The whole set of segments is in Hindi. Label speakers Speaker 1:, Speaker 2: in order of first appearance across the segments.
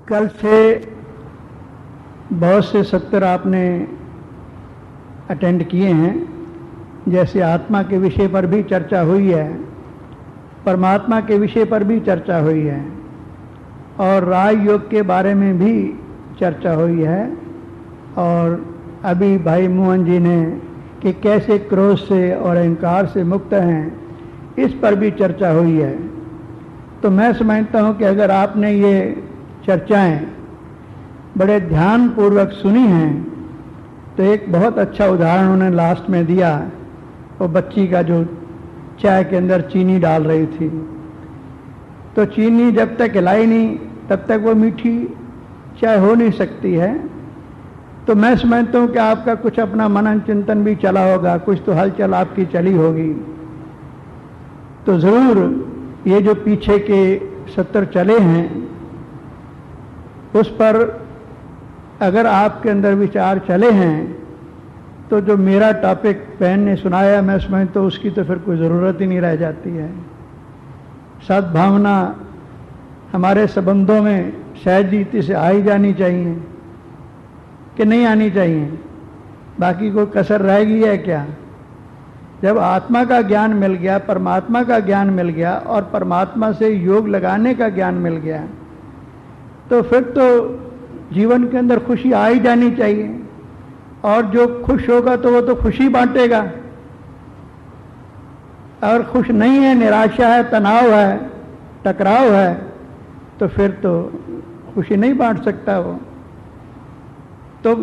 Speaker 1: कल से बहुत से सत्र आपने अटेंड किए हैं। जैसे आत्मा के विषय पर भी चर्चा हुई है, परमात्मा के विषय पर भी चर्चा हुई है और राजयोग के बारे में भी चर्चा हुई है। और अभी भाई मोहन जी ने कि कैसे क्रोध से और अहंकार से मुक्त हैं, इस पर भी चर्चा हुई है। तो मैं समझता हूँ कि अगर आपने ये चर्चाएं बड़े ध्यान पूर्वक सुनी हैं तो एक बहुत अच्छा उदाहरण उन्होंने लास्ट में दिया, वो बच्ची का जो चाय के अंदर चीनी डाल रही थी। तो चीनी जब तक हिलाई नहीं तब तक वो मीठी चाय हो नहीं सकती है। तो मैं समझता हूँ कि आपका कुछ अपना मनन चिंतन भी चला होगा, कुछ तो हलचल आपकी चली होगी। तो ज़रूर ये जो पीछे के सत्र चले हैं उस पर अगर आपके अंदर विचार चले हैं तो जो मेरा टॉपिक बहन ने सुनाया, मैं समझता तो उसकी तो फिर कोई ज़रूरत ही नहीं रह जाती है। सद्भावना हमारे संबंधों में सहज रीति से आई जानी चाहिए कि नहीं आनी चाहिए, बाकी कोई कसर रह गई है क्या? जब आत्मा का ज्ञान मिल गया, परमात्मा का ज्ञान मिल गया और परमात्मा से योग लगाने का ज्ञान मिल गया, तो फिर तो जीवन के अंदर खुशी आ ही जानी चाहिए। और जो खुश होगा तो वो तो खुशी बांटेगा, और खुश नहीं है, निराशा है, तनाव है, टकराव है, तो फिर तो खुशी नहीं बांट सकता वो। तो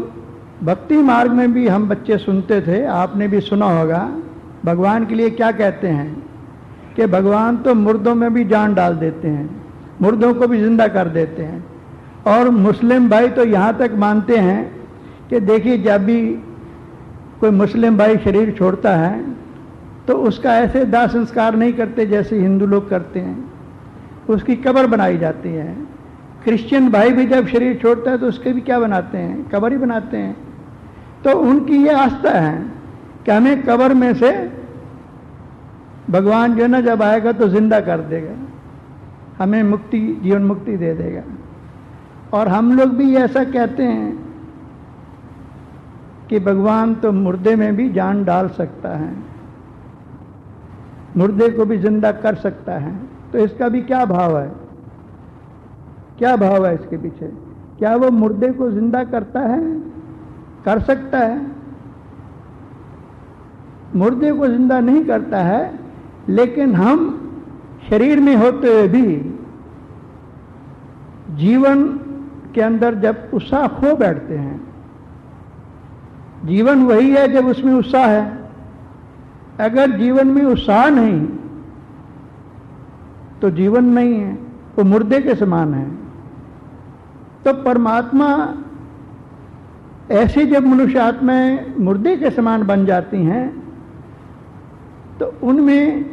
Speaker 1: भक्ति मार्ग में भी हम बच्चे सुनते थे, आपने भी सुना होगा, भगवान के लिए क्या कहते हैं कि भगवान तो मुर्दों में भी जान डाल देते हैं, मुर्दों को भी जिंदा कर देते हैं। और मुस्लिम भाई तो यहाँ तक मानते हैं कि देखिए जब भी कोई मुस्लिम भाई शरीर छोड़ता है तो उसका ऐसे दाह संस्कार नहीं करते जैसे हिंदू लोग करते हैं, उसकी कब्र बनाई जाती है। क्रिश्चियन भाई भी जब शरीर छोड़ता है तो उसके भी क्या बनाते हैं, कब्र ही बनाते हैं। तो उनकी ये आस्था है कि हमें कब्र में से भगवान जो ना जब आएगा तो जिंदा कर देगा, हमें मुक्ति, जीवन मुक्ति दे देगा। और हम लोग भी ऐसा कहते हैं कि भगवान तो मुर्दे में भी जान डाल सकता है, मुर्दे को भी जिंदा कर सकता है। तो इसका भी क्या भाव है, क्या भाव है इसके पीछे? क्या वो मुर्दे को जिंदा करता है, कर सकता है? मुर्दे को जिंदा नहीं करता है, लेकिन हम शरीर में होते हुए भी जीवन के अंदर जब उत्साह खो बैठते हैं, जीवन वही है जब उसमें उत्साह है। अगर जीवन में उत्साह नहीं तो जीवन नहीं है, वो मुर्दे के समान है। तो परमात्मा ऐसे जब मनुष्य आत्माएं मुर्दे के समान बन जाती हैं तो उनमें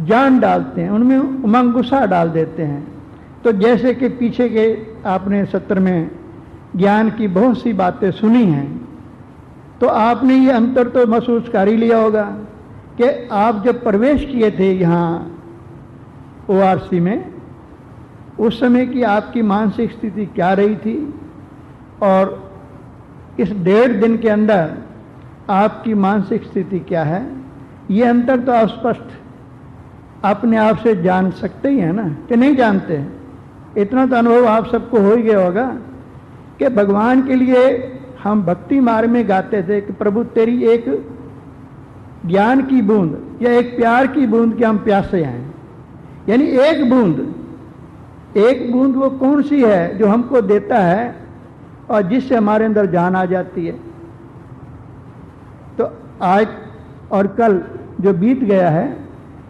Speaker 1: जान डालते हैं, उनमें उमंग उत्साह डाल देते हैं। तो जैसे कि पीछे के आपने सत्र में ज्ञान की बहुत सी बातें सुनी हैं, तो आपने ये अंतर तो महसूस कर ही लिया होगा कि आप जब प्रवेश किए थे यहाँ ORC में, उस समय की आपकी मानसिक स्थिति क्या रही थी और इस 1.5 दिन के अंदर आपकी मानसिक स्थिति क्या है, ये अंतर तो आप स्पष्ट अपने आप से जान सकते ही हैं ना, कि नहीं जानते हैं? इतना तो अनुभव आप सबको हो ही गया होगा कि भगवान के लिए हम भक्ति मार्ग में गाते थे कि प्रभु तेरी एक ज्ञान की बूंद या एक प्यार की बूंद के हम प्यासे हैं। यानी एक बूंद वो कौन सी है जो हमको देता है और जिससे हमारे अंदर जान आ जाती है। तो आज और कल जो बीत गया है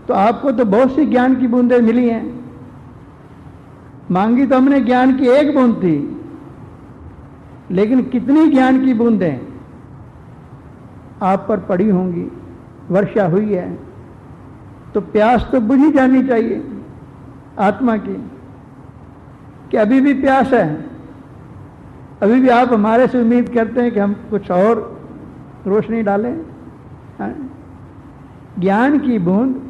Speaker 1: तो आपको तो बहुत सी ज्ञान की बूंदें मिली हैं। मांगी तो हमने ज्ञान की एक बूंद थी, लेकिन कितनी ज्ञान की बूंदें आप पर पड़ी होंगी, वर्षा हुई है। तो प्यास तो बुझी जानी चाहिए आत्मा की, कि अभी भी प्यास है, अभी भी आप हमारे से उम्मीद करते हैं कि हम कुछ और रोशनी डालें। ज्ञान की बूंद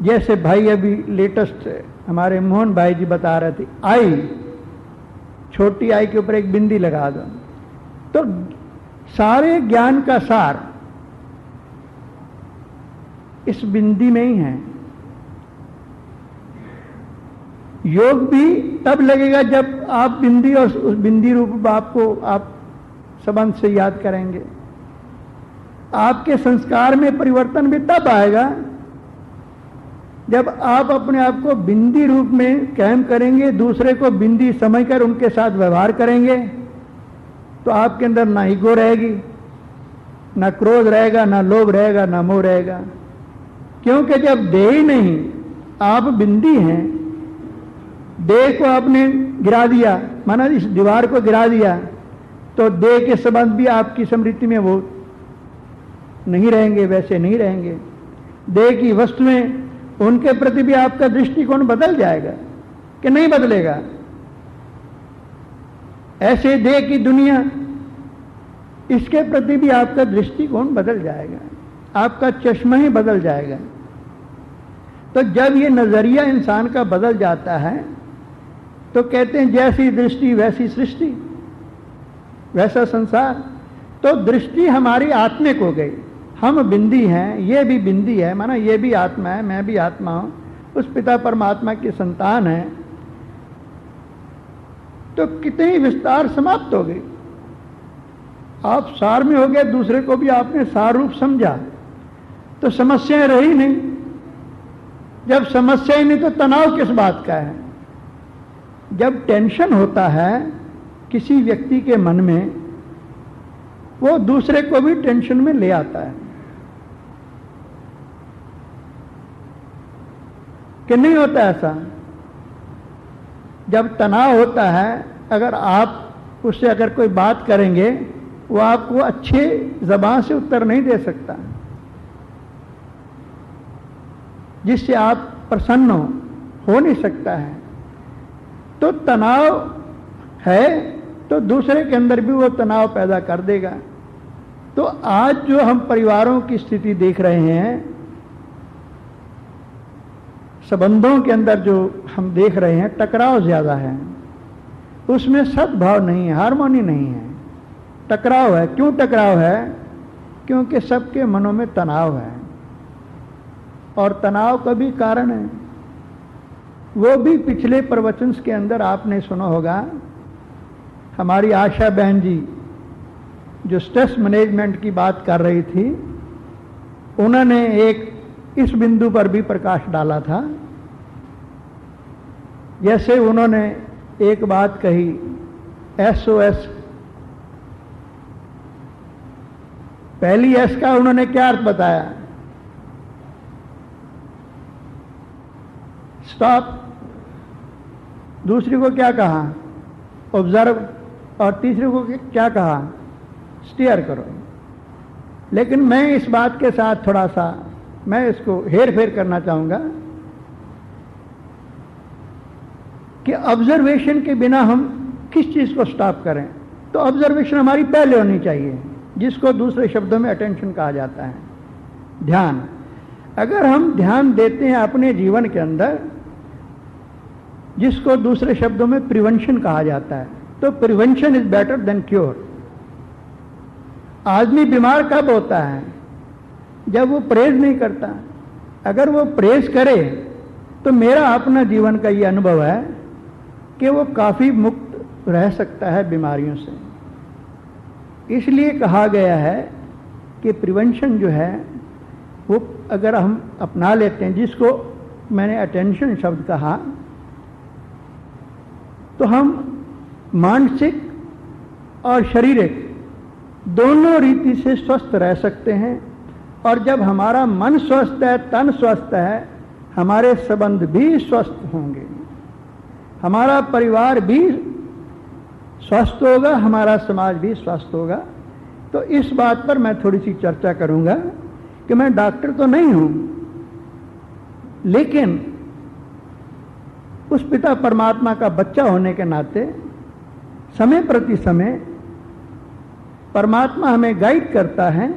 Speaker 1: जैसे भाई अभी लेटेस्ट हमारे मोहन भाई जी बता रहे थे, आई, छोटी आई के ऊपर एक बिंदी लगा दो, तो सारे ज्ञान का सार इस बिंदी में ही है। योग भी तब लगेगा जब आप बिंदी और उस बिंदी रूप बाप को आप संबंध से याद करेंगे। आपके संस्कार में परिवर्तन भी तब आएगा जब आप अपने आप को बिंदी रूप में कायम करेंगे, दूसरे को बिंदी समझकर उनके साथ व्यवहार करेंगे, तो आपके अंदर ना ईगो रहेगी, ना क्रोध रहेगा, ना लोभ रहेगा, ना मोह रहेगा। क्योंकि जब देह ही नहीं, आप बिंदी हैं, देह को आपने गिरा दिया, माना इस दीवार को गिरा दिया, तो देह के संबंध भी आपकी स्मृति में वो नहीं रहेंगे, वैसे नहीं रहेंगे। देह की वस्तुएं, उनके प्रति भी आपका दृष्टिकोण बदल जाएगा कि नहीं बदलेगा। ऐसे देह की दुनिया, इसके प्रति भी आपका दृष्टिकोण बदल जाएगा, आपका चश्मा ही बदल जाएगा। तो जब ये नजरिया इंसान का बदल जाता है तो कहते हैं जैसी दृष्टि वैसी सृष्टि, वैसा संसार। तो दृष्टि हमारी आत्मिक हो गई, हम बिंदी हैं, ये भी बिंदी है, माना ये भी आत्मा है, मैं भी आत्मा हूं, उस पिता परमात्मा की संतान है। तो कितनी विस्तार समाप्त हो गई। आप सार में हो गए, दूसरे को भी आपने सार रूप समझा, तो समस्याएं रही नहीं। जब समस्या ही नहीं तो तनाव किस बात का है। जब टेंशन होता है किसी व्यक्ति के मन में, वो दूसरे को भी टेंशन में ले आता है कि नहीं होता ऐसा। जब तनाव होता है, अगर आप उससे अगर कोई बात करेंगे, वो आपको अच्छे जबान से उत्तर नहीं दे सकता जिससे आप प्रसन्न हो नहीं सकता है। तो तनाव है तो दूसरे के अंदर भी वो तनाव पैदा कर देगा। तो आज जो हम परिवारों की स्थिति देख रहे हैं, संबंधों के अंदर जो हम देख रहे हैं, टकराव ज्यादा है, उसमें सद्भाव नहीं है, हार्मोनी नहीं है, टकराव है। क्यों टकराव है? क्योंकि सबके मनों में तनाव है, और तनाव का भी कारण है। वो भी पिछले प्रवचन के अंदर आपने सुना होगा, हमारी आशा बहन जी जो स्ट्रेस मैनेजमेंट की बात कर रही थी, उन्होंने एक इस बिंदु पर भी प्रकाश डाला था। जैसे उन्होंने एक बात कही, SOS, पहली एस का उन्होंने क्या अर्थ बताया? स्टॉप। दूसरी को क्या कहा? ऑब्जर्व। और तीसरे को क्या कहा? स्टीयर करो। लेकिन मैं इस बात के साथ थोड़ा सा मैं इसको हेर फेर करना चाहूंगा कि ऑब्जर्वेशन के बिना हम किस चीज को स्टॉप करें। तो ऑब्जर्वेशन हमारी पहले होनी चाहिए, जिसको दूसरे शब्दों में अटेंशन कहा जाता है, ध्यान। अगर हम ध्यान देते हैं अपने जीवन के अंदर, जिसको दूसरे शब्दों में प्रिवेंशन कहा जाता है, तो prevention is better than cure. आदमी बीमार कब होता है? जब वो परहेज नहीं करता। अगर वो परहेज करे तो मेरा अपना जीवन का ये अनुभव है कि वो काफी मुक्त रह सकता है बीमारियों से। इसलिए कहा गया है कि प्रिवेंशन जो है वो अगर हम अपना लेते हैं, जिसको मैंने अटेंशन शब्द कहा, तो हम मानसिक और शारीरिक दोनों रीति से स्वस्थ रह सकते हैं। और जब हमारा मन स्वस्थ है, तन स्वस्थ है, हमारे संबंध भी स्वस्थ होंगे, हमारा परिवार भी स्वस्थ होगा, हमारा समाज भी स्वस्थ होगा। तो इस बात पर मैं थोड़ी सी चर्चा करूंगा कि मैं डॉक्टर तो नहीं हूं, लेकिन उस पिता परमात्मा का बच्चा होने के नाते समय प्रति समय परमात्मा हमें गाइड करता है।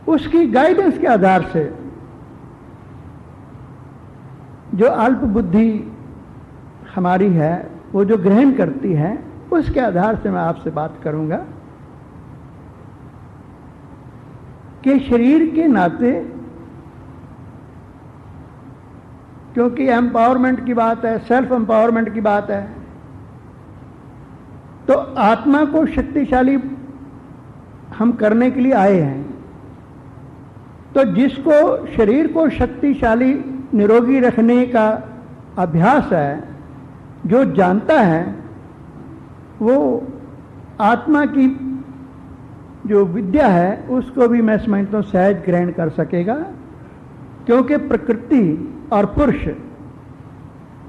Speaker 1: उसकी गाइडेंस के आधार से जो अल्प बुद्धि हमारी है, वो जो ग्रहण करती है, उसके आधार से मैं आपसे बात करूंगा कि शरीर के नाते, क्योंकि एम्पावरमेंट की बात है, सेल्फ एम्पावरमेंट की बात है, तो आत्मा को शक्तिशाली हम करने के लिए आए हैं। तो जिसको शरीर को शक्तिशाली निरोगी रखने का अभ्यास है, जो जानता है, वो आत्मा की जो विद्या है उसको भी मैं समझता हूं सहज ग्रहण कर सकेगा, क्योंकि प्रकृति और पुरुष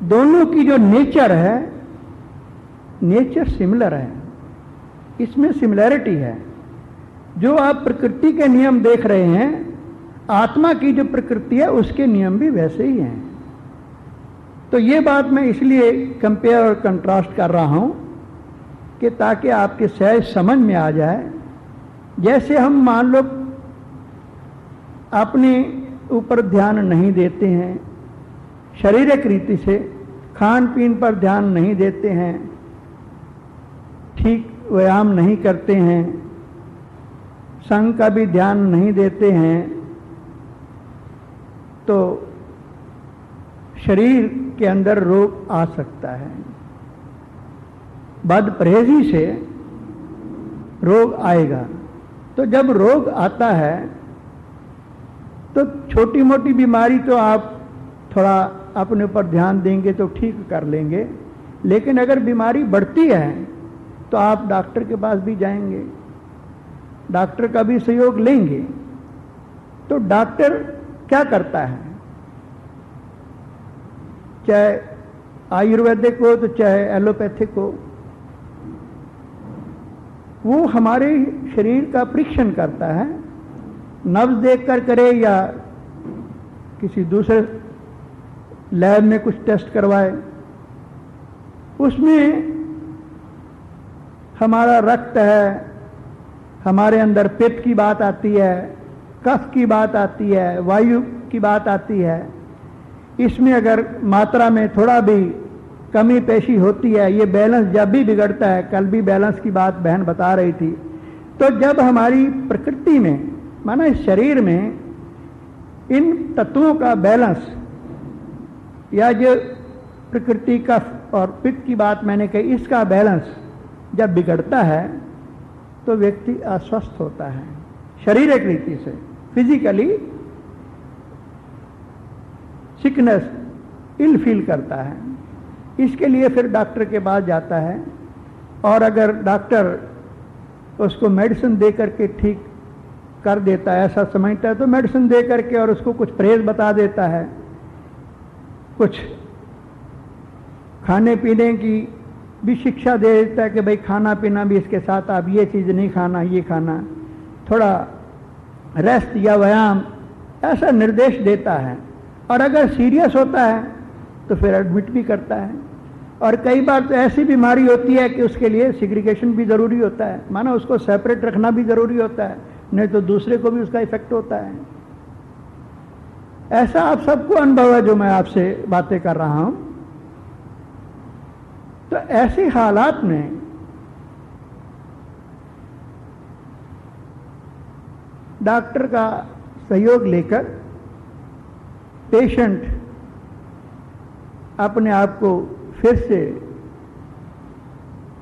Speaker 1: दोनों की जो नेचर है, नेचर सिमिलर है, इसमें सिमिलैरिटी है। जो आप प्रकृति के नियम देख रहे हैं, आत्मा की जो प्रकृति है उसके नियम भी वैसे ही हैं। तो ये बात मैं इसलिए कंपेयर और कंट्रास्ट कर रहा हूं कि ताकि आपके सहज समझ में आ जाए। जैसे हम मान लो अपने ऊपर ध्यान नहीं देते हैं, शारीरिक रीति से खान पीन पर ध्यान नहीं देते हैं, ठीक व्यायाम नहीं करते हैं, संग का भी ध्यान नहीं देते हैं, तो शरीर के अंदर रोग आ सकता है। बद परहेजी से रोग आएगा। तो जब रोग आता है तो छोटी मोटी बीमारी तो आप थोड़ा अपने ऊपर ध्यान देंगे तो ठीक कर लेंगे, लेकिन अगर बीमारी बढ़ती है तो आप डॉक्टर के पास भी जाएंगे, डॉक्टर का भी सहयोग लेंगे। तो डॉक्टर क्या करता है, चाहे आयुर्वेदिक हो तो चाहे एलोपैथिक हो, वो हमारे शरीर का परीक्षण करता है, नब्ज देखकर करे या किसी दूसरे लैब में कुछ टेस्ट करवाए। उसमें हमारा रक्त है, हमारे अंदर पित्त की बात आती है, कफ की बात आती है, वायु की बात आती है। इसमें अगर मात्रा में थोड़ा भी कमी पेशी होती है, ये बैलेंस जब भी बिगड़ता है, कल भी बैलेंस की बात बहन बता रही थी, तो जब हमारी प्रकृति में, माना इस शरीर में इन तत्वों का बैलेंस, या जो प्रकृति कफ और पित्त की बात मैंने कही, इसका बैलेंस जब बिगड़ता है तो व्यक्ति अस्वस्थ होता है, शारीरिक रीति से, फिजिकली सिकनेस, इल फील करता है। इसके लिए फिर डॉक्टर के पास जाता है, और अगर डॉक्टर उसको मेडिसिन दे करके ठीक कर देता है, ऐसा समझता है, तो मेडिसिन दे करके और उसको कुछ परहेज बता देता है, कुछ खाने पीने की भी शिक्षा दे देता है कि भाई खाना पीना भी इसके साथ आप ये चीज़ नहीं खाना, ये खाना, थोड़ा रेस्ट या व्यायाम, ऐसा निर्देश देता है। और अगर सीरियस होता है तो फिर एडमिट भी करता है। और कई बार तो ऐसी बीमारी होती है कि उसके लिए सिग्रीगेशन भी ज़रूरी होता है, माना उसको सेपरेट रखना भी ज़रूरी होता है, नहीं तो दूसरे को भी उसका इफेक्ट होता है। ऐसा आप सबको अनुभव है जो मैं आपसे बातें कर रहा हूं। तो ऐसे हालात में डॉक्टर का सहयोग लेकर पेशेंट अपने आप को फिर से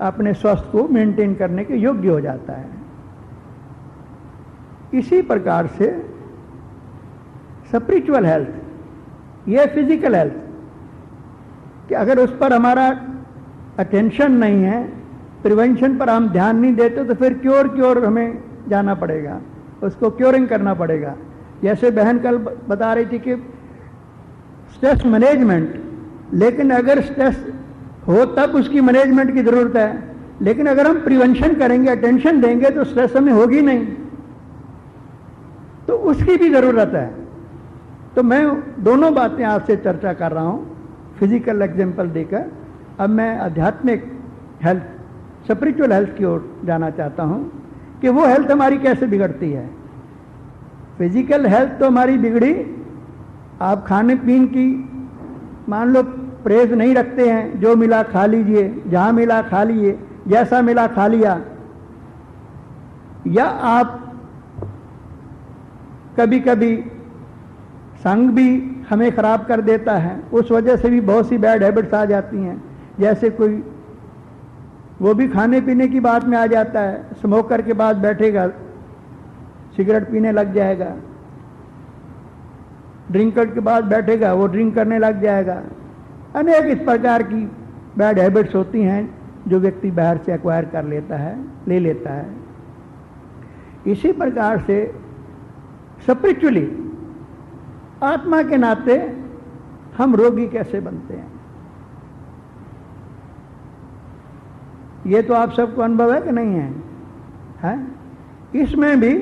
Speaker 1: अपने स्वास्थ्य को मेंटेन करने के योग्य हो जाता है। इसी प्रकार से स्पिरिचुअल हेल्थ, यह फिजिकल हेल्थ, कि अगर उस पर हमारा अटेंशन नहीं है, प्रिवेंशन पर हम ध्यान नहीं देते, तो फिर क्योर हमें जाना पड़ेगा, उसको क्योरिंग करना पड़ेगा। जैसे बहन कल बता रही थी कि स्ट्रेस मैनेजमेंट, लेकिन अगर स्ट्रेस हो तब उसकी मैनेजमेंट की जरूरत है, लेकिन अगर हम प्रिवेंशन करेंगे, अटेंशन देंगे, तो स्ट्रेस हमें होगी नहीं, तो उसकी भी जरूरत है। तो मैं दोनों बातें आपसे चर्चा कर रहा हूं, फिजिकल एग्जाम्पल देकर। अब मैं आध्यात्मिक हेल्थ, स्पिरिचुअल हेल्थ की ओर जाना चाहता हूं कि वो हेल्थ हमारी कैसे बिगड़ती है। फिजिकल हेल्थ तो हमारी बिगड़ी, आप खाने पीने की मान लो प्रेस नहीं रखते हैं, जो मिला खा लीजिए, जहां मिला खा लीजिए, जैसा मिला खा लिया, या आप कभी कभी संग भी हमें खराब कर देता है, उस वजह से भी बहुत सी बैड हैबिट्स आ जाती हैं। जैसे कोई वो भी खाने पीने की बात में आ जाता है, स्मोकर के बाद बैठेगा सिगरेट पीने लग जाएगा, ड्रिंकर के बाद बैठेगा वो ड्रिंक करने लग जाएगा। अनेक इस प्रकार की बैड हैबिट्स होती हैं जो व्यक्ति बाहर से एक्वायर कर लेता है, ले लेता है। इसी प्रकार से स्पिरिचुअली आत्मा के नाते हम रोगी कैसे बनते हैं, ये तो आप सबको अनुभव है कि नहीं है, है? इसमें भी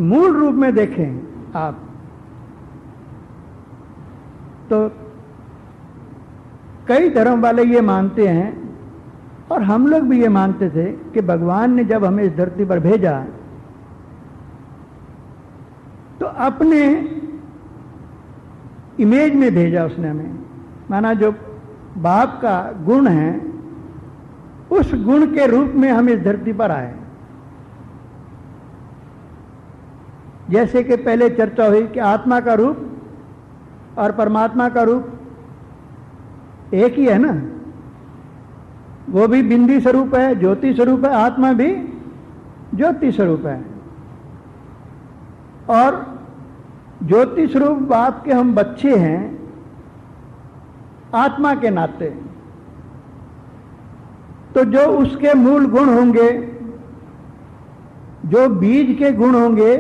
Speaker 1: मूल रूप में देखें आप तो कई धर्म वाले ये मानते हैं, और हम लोग भी ये मानते थे कि भगवान ने जब हमें इस धरती पर भेजा तो अपने इमेज में भेजा उसने हमें। माना जो बाप का गुण है उस गुण के रूप में हम इस धरती पर आए। जैसे कि पहले चर्चा हुई कि आत्मा का रूप और परमात्मा का रूप एक ही है ना, वो भी बिंदी स्वरूप है, ज्योति स्वरूप है, आत्मा भी ज्योति स्वरूप है। और ज्योति स्वरूप बाप के हम बच्चे हैं आत्मा के नाते, तो जो उसके मूल गुण होंगे, जो बीज के गुण होंगे,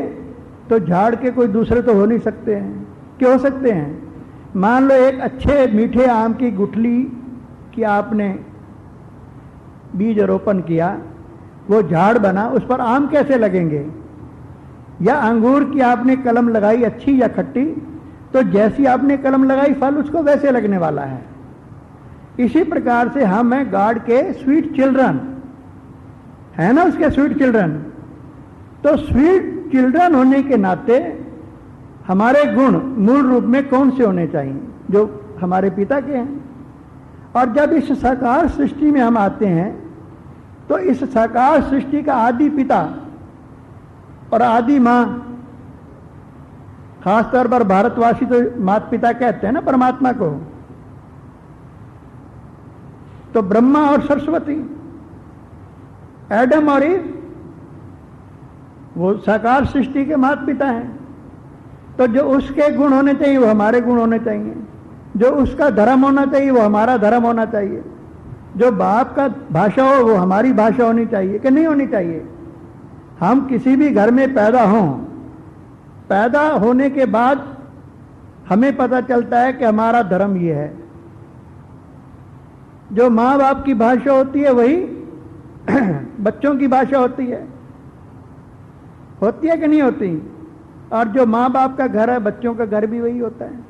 Speaker 1: तो झाड़ के कोई दूसरे तो हो नहीं सकते हैं। क्यों हो सकते हैं? मान लो एक अच्छे मीठे आम की गुठली की आपने बीज रोपण किया, वो झाड़ बना, उस पर आम कैसे लगेंगे? या अंगूर की आपने कलम लगाई अच्छी या खट्टी, तो जैसी आपने कलम लगाई फल उसको वैसे लगने वाला है। इसी प्रकार से हम हैं गॉड के स्वीट चिल्ड्रन, है ना, उसके स्वीट चिल्ड्रन। तो स्वीट चिल्ड्रन होने के नाते हमारे गुण मूल रूप में कौन से होने चाहिए? जो हमारे पिता के हैं। और जब इस साकार सृष्टि में हम आते हैं तो इस साकार सृष्टि का आदि पिता और आदि मां, खासतौर पर भारतवासी तो माता पिता कहते हैं ना परमात्मा को, तो ब्रह्मा और सरस्वती, एडम और ईव, वो साकार सृष्टि के माता पिता हैं। तो जो उसके गुण होने चाहिए वो हमारे गुण होने चाहिए, जो उसका धर्म होना चाहिए वो हमारा धर्म होना चाहिए, जो बाप का भाषा हो वो हमारी भाषा होनी चाहिए कि नहीं होनी चाहिए। हम किसी भी घर में पैदा हों, पैदा होने के बाद हमें पता चलता है कि हमारा धर्म ये है। जो माँ बाप की भाषा होती है वही बच्चों की भाषा होती है कि नहीं होती? और जो माँ बाप का घर है बच्चों का घर भी वही होता है।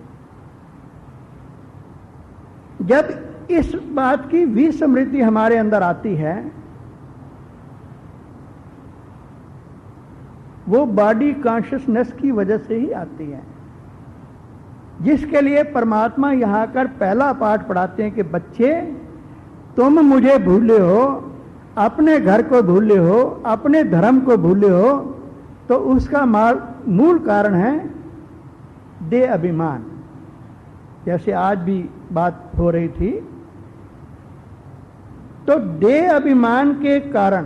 Speaker 1: जब इस बात की विस्मृति हमारे अंदर आती है, वो बॉडी कॉन्शियसनेस की वजह से ही आती है, जिसके लिए परमात्मा यहां आकर पहला पाठ पढ़ाते हैं कि बच्चे तुम मुझे भूले हो, अपने घर को भूले हो, अपने धर्म को भूले हो, तो उसका मूल कारण है देह अभिमान। जैसे आज भी बात हो रही थी, तो देह अभिमान के कारण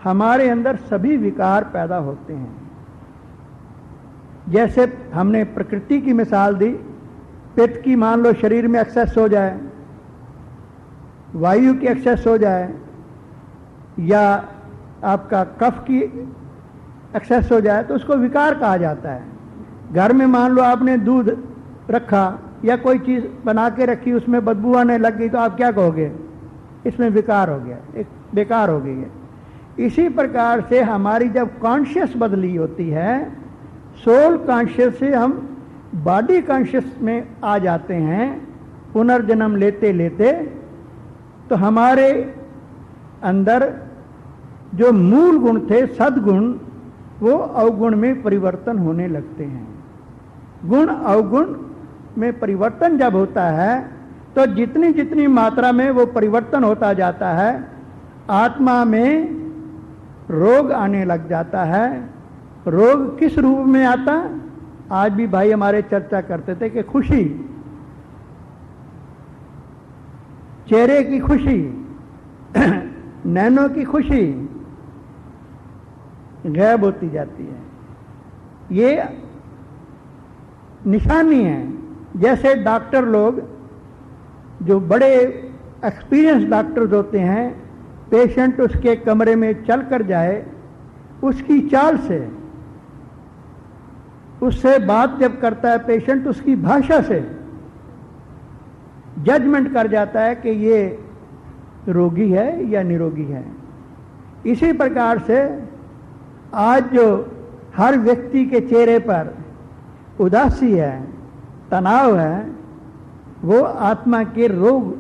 Speaker 1: हमारे अंदर सभी विकार पैदा होते हैं। जैसे हमने प्रकृति की मिसाल दी, पित्त की मान लो शरीर में एक्सेस हो जाए, वायु की एक्सेस हो जाए, या आपका कफ की एक्सेस हो जाए, तो उसको विकार कहा जाता है। घर में मान लो आपने दूध रखा या कोई चीज बना के रखी, उसमें बदबू आने लग गई, तो आप क्या कहोगे? इसमें विकार हो गया, एक बेकार हो गई है। इसी प्रकार से हमारी जब कॉन्शियस बदली होती है, सोल कॉन्शियस से हम बॉडी कॉन्शियस में आ जाते हैं, पुनर्जन्म लेते लेते, तो हमारे अंदर जो मूल गुण थे सद्गुण, वो अवगुण में परिवर्तन होने लगते हैं। गुण अवगुण में परिवर्तन जब होता है तो जितनी जितनी मात्रा में वो परिवर्तन होता जाता है, आत्मा में रोग आने लग जाता है। रोग किस रूप में आता? आज भी भाई हमारे चर्चा करते थे कि खुशी, चेहरे की खुशी, नैनों की खुशी गायब होती जाती है। ये निशानी है। जैसे डॉक्टर लोग जो बड़े एक्सपीरियंस डॉक्टर्स होते हैं, पेशेंट उसके कमरे में चल कर जाए, उसकी चाल से, उससे बात जब करता है पेशेंट, उसकी भाषा से जजमेंट कर जाता है कि ये रोगी है या निरोगी है। इसी प्रकार से आज जो हर व्यक्ति के चेहरे पर उदासी है, तनाव है, वो आत्मा के रोग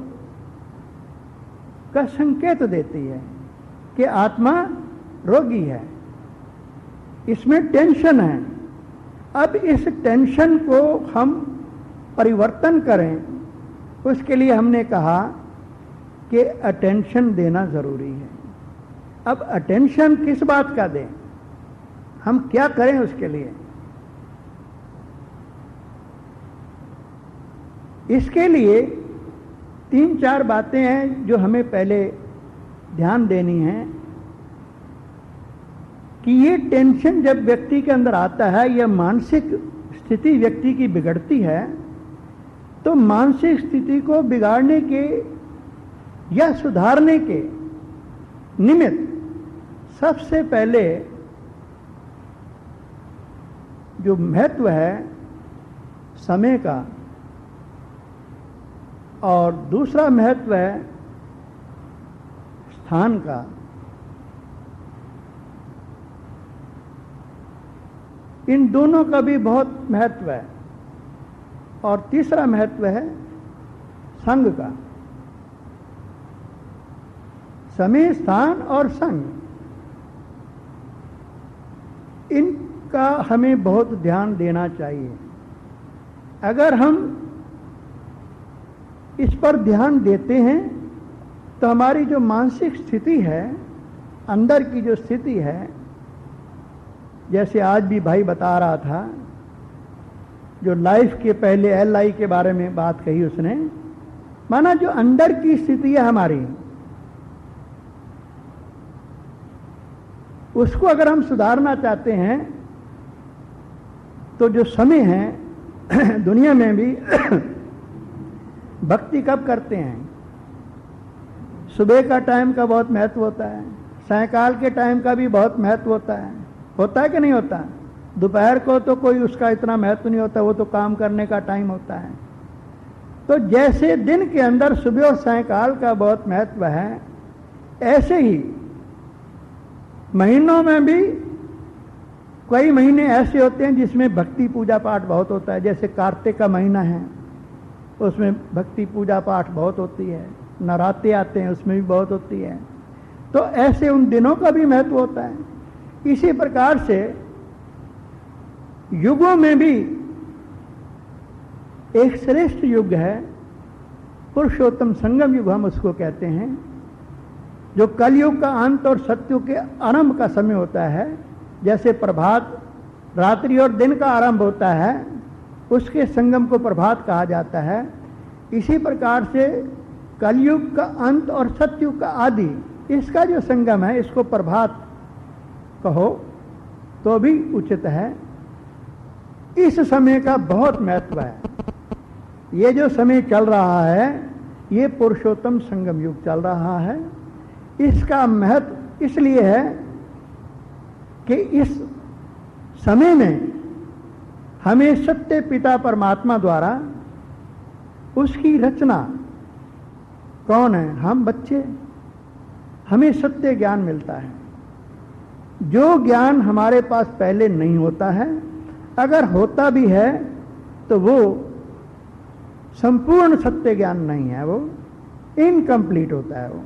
Speaker 1: का संकेत देती है कि आत्मा रोगी है, इसमें टेंशन है। अब इस टेंशन को हम परिवर्तन करें, उसके लिए हमने कहा कि अटेंशन देना जरूरी है। अब अटेंशन किस बात का दें, हम क्या करें उसके लिए? इसके लिए 3-4 बातें हैं जो हमें पहले ध्यान देनी है कि ये टेंशन जब व्यक्ति के अंदर आता है, यह मानसिक स्थिति व्यक्ति की बिगड़ती है, तो मानसिक स्थिति को बिगाड़ने के या सुधारने के निमित्त सबसे पहले जो महत्व है समय का, और दूसरा महत्व है स्थान का। इन दोनों का भी बहुत महत्व है। और तीसरा महत्व है संग का। समय, स्थान और संग, इनका हमें बहुत ध्यान देना चाहिए। अगर हम इस पर ध्यान देते हैं तो हमारी जो मानसिक स्थिति है, अंदर की जो स्थिति है, जैसे आज भी भाई बता रहा था, जो लाइफ के पहले LI के बारे में बात कही उसने, माना जो अंदर की स्थिति है हमारी, उसको अगर हम सुधारना चाहते हैं तो जो समय है दुनिया में भी भक्ति कब करते हैं? सुबह का टाइम का बहुत महत्व होता है, सायकाल के टाइम का भी बहुत महत्व होता है कि नहीं होता? दोपहर को तो कोई उसका इतना महत्व नहीं होता, वो तो काम करने का टाइम होता है। तो जैसे दिन के अंदर सुबह और सायकाल का बहुत महत्व है, ऐसे ही महीनों में भी कई महीने ऐसे होते हैं जिसमें भक्ति पूजा पाठ बहुत होता है। जैसे कार्तिक का महीना है, उसमें भक्ति पूजा पाठ बहुत होती है, नवरात्रे आते हैं उसमें भी बहुत होती है। तो ऐसे उन दिनों का भी महत्व होता है। इसी प्रकार से युगों में भी एक श्रेष्ठ युग है, पुरुषोत्तम संगम युग हम उसको कहते हैं, जो कलयुग का अंत और सत्युग के आरंभ का समय होता है। जैसे प्रभात, रात्रि और दिन का आरंभ होता है, उसके संगम को प्रभात कहा जाता है। इसी प्रकार से कलयुग का अंत और सतयुग का आदि, इसका जो संगम है, इसको प्रभात कहो तो भी उचित है। इस समय का बहुत महत्व है। ये जो समय चल रहा है, ये पुरुषोत्तम संगम युग चल रहा है। इसका महत्व इसलिए है कि इस समय में हमें सत्य पिता परमात्मा द्वारा उसकी रचना, कौन है? हम बच्चे, हमें सत्य ज्ञान मिलता है। जो ज्ञान हमारे पास पहले नहीं होता है, अगर होता भी है तो वो संपूर्ण सत्य ज्ञान नहीं है, वो इनकम्प्लीट होता है। वो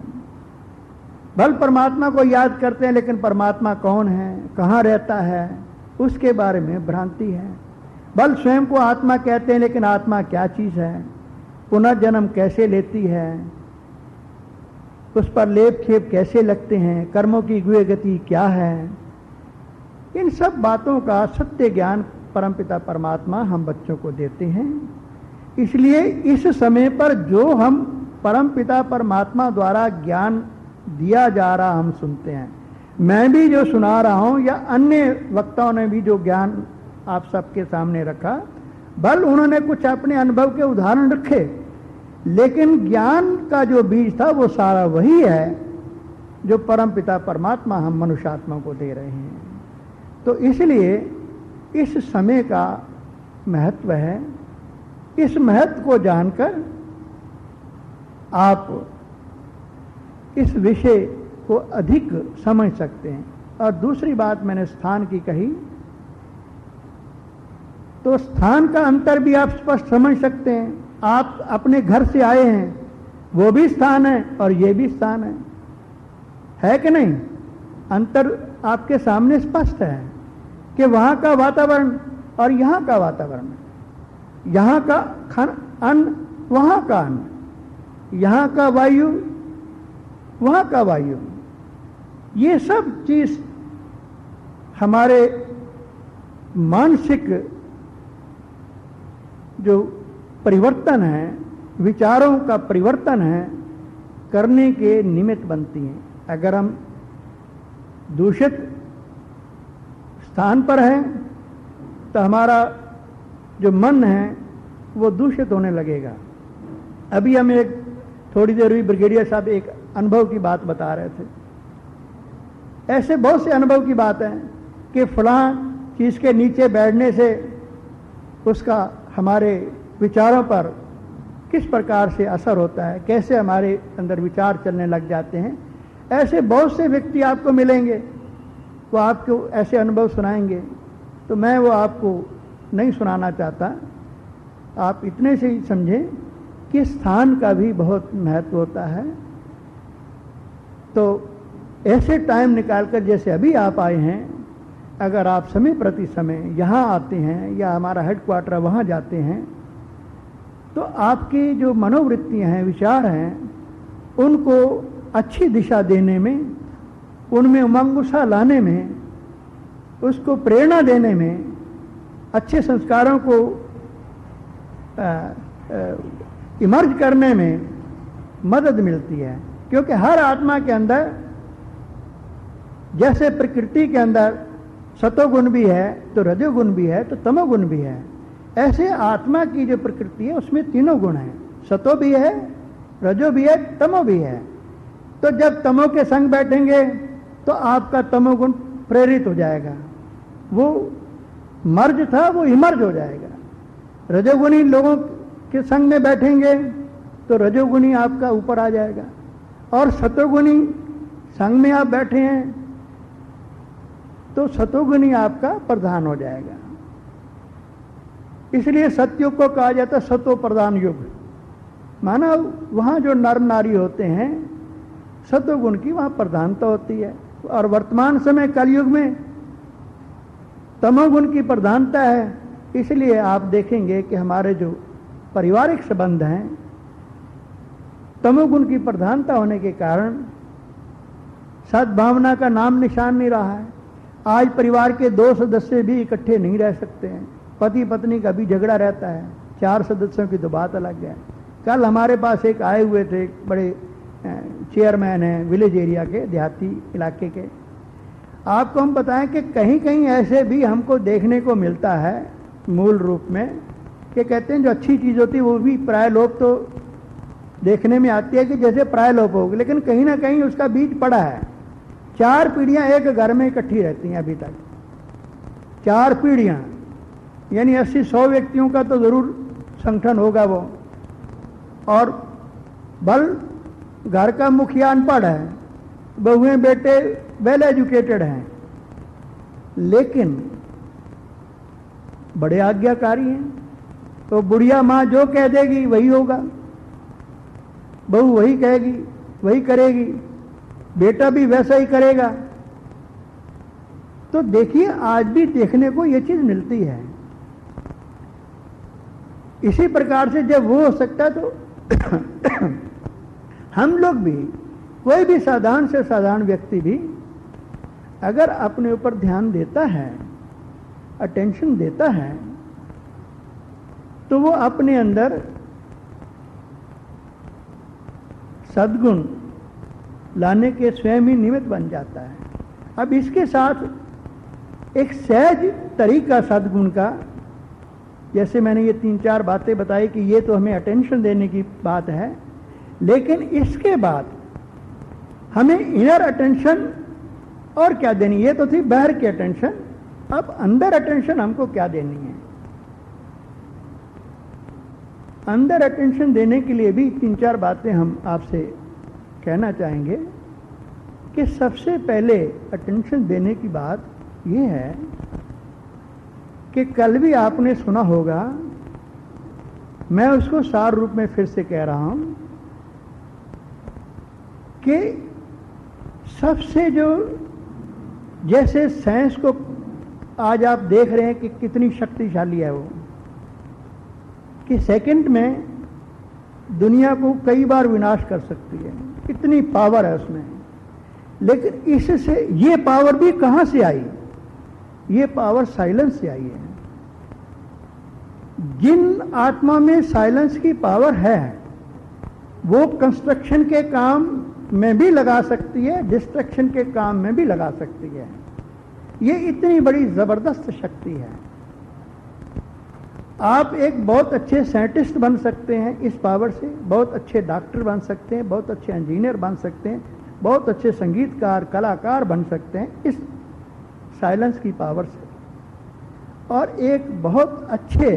Speaker 1: बल परमात्मा को याद करते हैं, लेकिन परमात्मा कौन है, कहाँ रहता है, उसके बारे में भ्रांति है। बल स्वयं को आत्मा कहते हैं, लेकिन आत्मा क्या चीज है, पुनर्जन्म कैसे लेती है, उस पर लेप खेप कैसे लगते हैं, कर्मों की गुए गति क्या है, इन सब बातों का सत्य ज्ञान परमपिता परमात्मा हम बच्चों को देते हैं। इसलिए इस समय पर जो हम परमपिता परमात्मा द्वारा ज्ञान दिया जा रहा हम सुनते हैं, मैं भी जो सुना रहा हूं या अन्य वक्ताओं ने भी जो ज्ञान आप सबके सामने रखा, बल उन्होंने कुछ अपने अनुभव के उदाहरण रखे, लेकिन ज्ञान का जो बीज था वो सारा वही है जो परमपिता परमात्मा हम मनुष्यात्मा को दे रहे हैं। तो इसलिए इस समय का महत्व है। इस महत्व को जानकर आप इस विषय को अधिक समझ सकते हैं। और दूसरी बात मैंने स्थान की कही, तो स्थान का अंतर भी आप स्पष्ट समझ सकते हैं। आप अपने घर से आए हैं, वो भी स्थान है और ये भी स्थान है कि नहीं? अंतर आपके सामने स्पष्ट है कि वहां का वातावरण और यहां का वातावरण, यहां का अन्न वहां का अन्न, यहां का वायु वहां का वायु, ये सब चीज हमारे मानसिक जो परिवर्तन है, विचारों का परिवर्तन है, करने के निमित्त बनती हैं। अगर हम दूषित स्थान पर हैं तो हमारा जो मन है वो दूषित होने लगेगा। अभी हम एक थोड़ी देर हुई ब्रिगेडियर साहब एक अनुभव की बात बता रहे थे। ऐसे बहुत से अनुभव की बात है कि फलां चीज के नीचे बैठने से उसका हमारे विचारों पर किस प्रकार से असर होता है, कैसे हमारे अंदर विचार चलने लग जाते हैं। ऐसे बहुत से व्यक्ति आपको मिलेंगे, वो आपको ऐसे अनुभव सुनाएंगे। तो मैं वो आपको नहीं सुनाना चाहता, आप इतने से ही समझें कि स्थान का भी बहुत महत्व होता है। तो ऐसे टाइम निकालकर जैसे अभी आप आए हैं, अगर आप समय प्रति समय यहाँ आते हैं या हमारा हेडक्वार्टर वहाँ जाते हैं, तो आपकी जो मनोवृत्तियाँ हैं, विचार हैं, उनको अच्छी दिशा देने में, उनमें उमंग उत्साह लाने में, उसको प्रेरणा देने में, अच्छे संस्कारों को इमर्ज करने में मदद मिलती है। क्योंकि हर आत्मा के अंदर, जैसे प्रकृति के अंदर सतोगुण भी है तो रजोगुण भी है तो तमोगुण भी है, ऐसे आत्मा की जो प्रकृति है उसमें तीनों गुण हैं, सतो भी है, रजो भी है, तमो भी है। तो जब तमो के संग बैठेंगे तो आपका तमोगुण प्रेरित हो जाएगा, वो मर्ज था वो इमर्ज हो जाएगा। रजोगुणी लोगों के संग में बैठेंगे तो रजोगुणी आपका ऊपर आ जाएगा, और सतोगुणी संग में आप बैठे हैं तो सतोगुणी आपका प्रधान हो जाएगा। इसलिए सतयुग को कहा जाता है सतो प्रधान युग। माना वहां जो नर नारी होते हैं, सतोगुण की वहां प्रधानता होती है। और वर्तमान समय कलयुग में तमोगुण की प्रधानता है। इसलिए आप देखेंगे कि हमारे जो पारिवारिक संबंध हैं, तमोगुण की प्रधानता होने के कारण सद्भावना का नाम निशान नहीं रहा है। आज परिवार के 2 सदस्य भी इकट्ठे नहीं रह सकते हैं, पति पत्नी का भी झगड़ा रहता है, 4 सदस्यों की तो बात अलग है। कल हमारे पास एक आए हुए थे, बड़े चेयरमैन हैं विलेज एरिया के, देहाती इलाके के। आपको हम बताएं कि कहीं कहीं ऐसे भी हमको देखने को मिलता है मूल रूप में, कि कहते हैं जो अच्छी चीज़ होती है वो भी प्रायलोप तो देखने में आती है कि जैसे प्रायलोप होगी, लेकिन कहीं ना कहीं उसका बीज पड़ा है। 4 पीढ़ियां एक घर में इकट्ठी रहती हैं अभी तक, 4 पीढ़ियां, यानी 80-100 व्यक्तियों का तो जरूर संगठन होगा वो। और बल घर का मुखिया अनपढ़ है, बहुएं बेटे वेल एजुकेटेड हैं, लेकिन बड़े आज्ञाकारी हैं। तो बुढ़िया माँ जो कह देगी वही होगा, बहू वही कहेगी वही करेगी, बेटा भी वैसा ही करेगा। तो देखिए आज भी देखने को ये चीज मिलती है। इसी प्रकार से जब वो हो सकता है तो हम लोग भी, कोई भी साधारण से साधारण व्यक्ति भी अगर अपने ऊपर ध्यान देता है, अटेंशन देता है, तो वो अपने अंदर सद्गुण लाने के स्वयं ही निमित्त बन जाता है। अब इसके साथ एक सहज तरीका सद्गुण का, जैसे मैंने ये 3-4 बातें बताई कि ये तो हमें अटेंशन देने की बात है, लेकिन इसके बाद हमें इनर अटेंशन और क्या देनी, ये तो थी बाहर की अटेंशन, अब अंदर अटेंशन हमको क्या देनी है। अंदर अटेंशन देने के लिए भी 3-4 बातें हम आपसे कहना चाहेंगे कि सबसे पहले अटेंशन देने की बात यह है कि कल भी आपने सुना होगा, मैं उसको सार रूप में फिर से कह रहा हूं कि सबसे जो, जैसे साइंस को आज आप देख रहे हैं कि कितनी शक्तिशाली है वो, कि सेकंड में दुनिया को कई बार विनाश कर सकती है, इतनी पावर है उसमें। लेकिन इससे ये पावर भी कहां से आई? ये पावर साइलेंस से आई है। जिन आत्मा में साइलेंस की पावर है वो कंस्ट्रक्शन के काम में भी लगा सकती है, डिस्ट्रक्शन के काम में भी लगा सकती है। ये इतनी बड़ी जबरदस्त शक्ति है। आप एक बहुत अच्छे साइंटिस्ट बन सकते हैं इस पावर से, बहुत अच्छे डॉक्टर बन सकते हैं, बहुत अच्छे इंजीनियर बन सकते हैं, बहुत अच्छे संगीतकार, कलाकार बन सकते हैं इस साइलेंस की पावर से। और एक बहुत अच्छे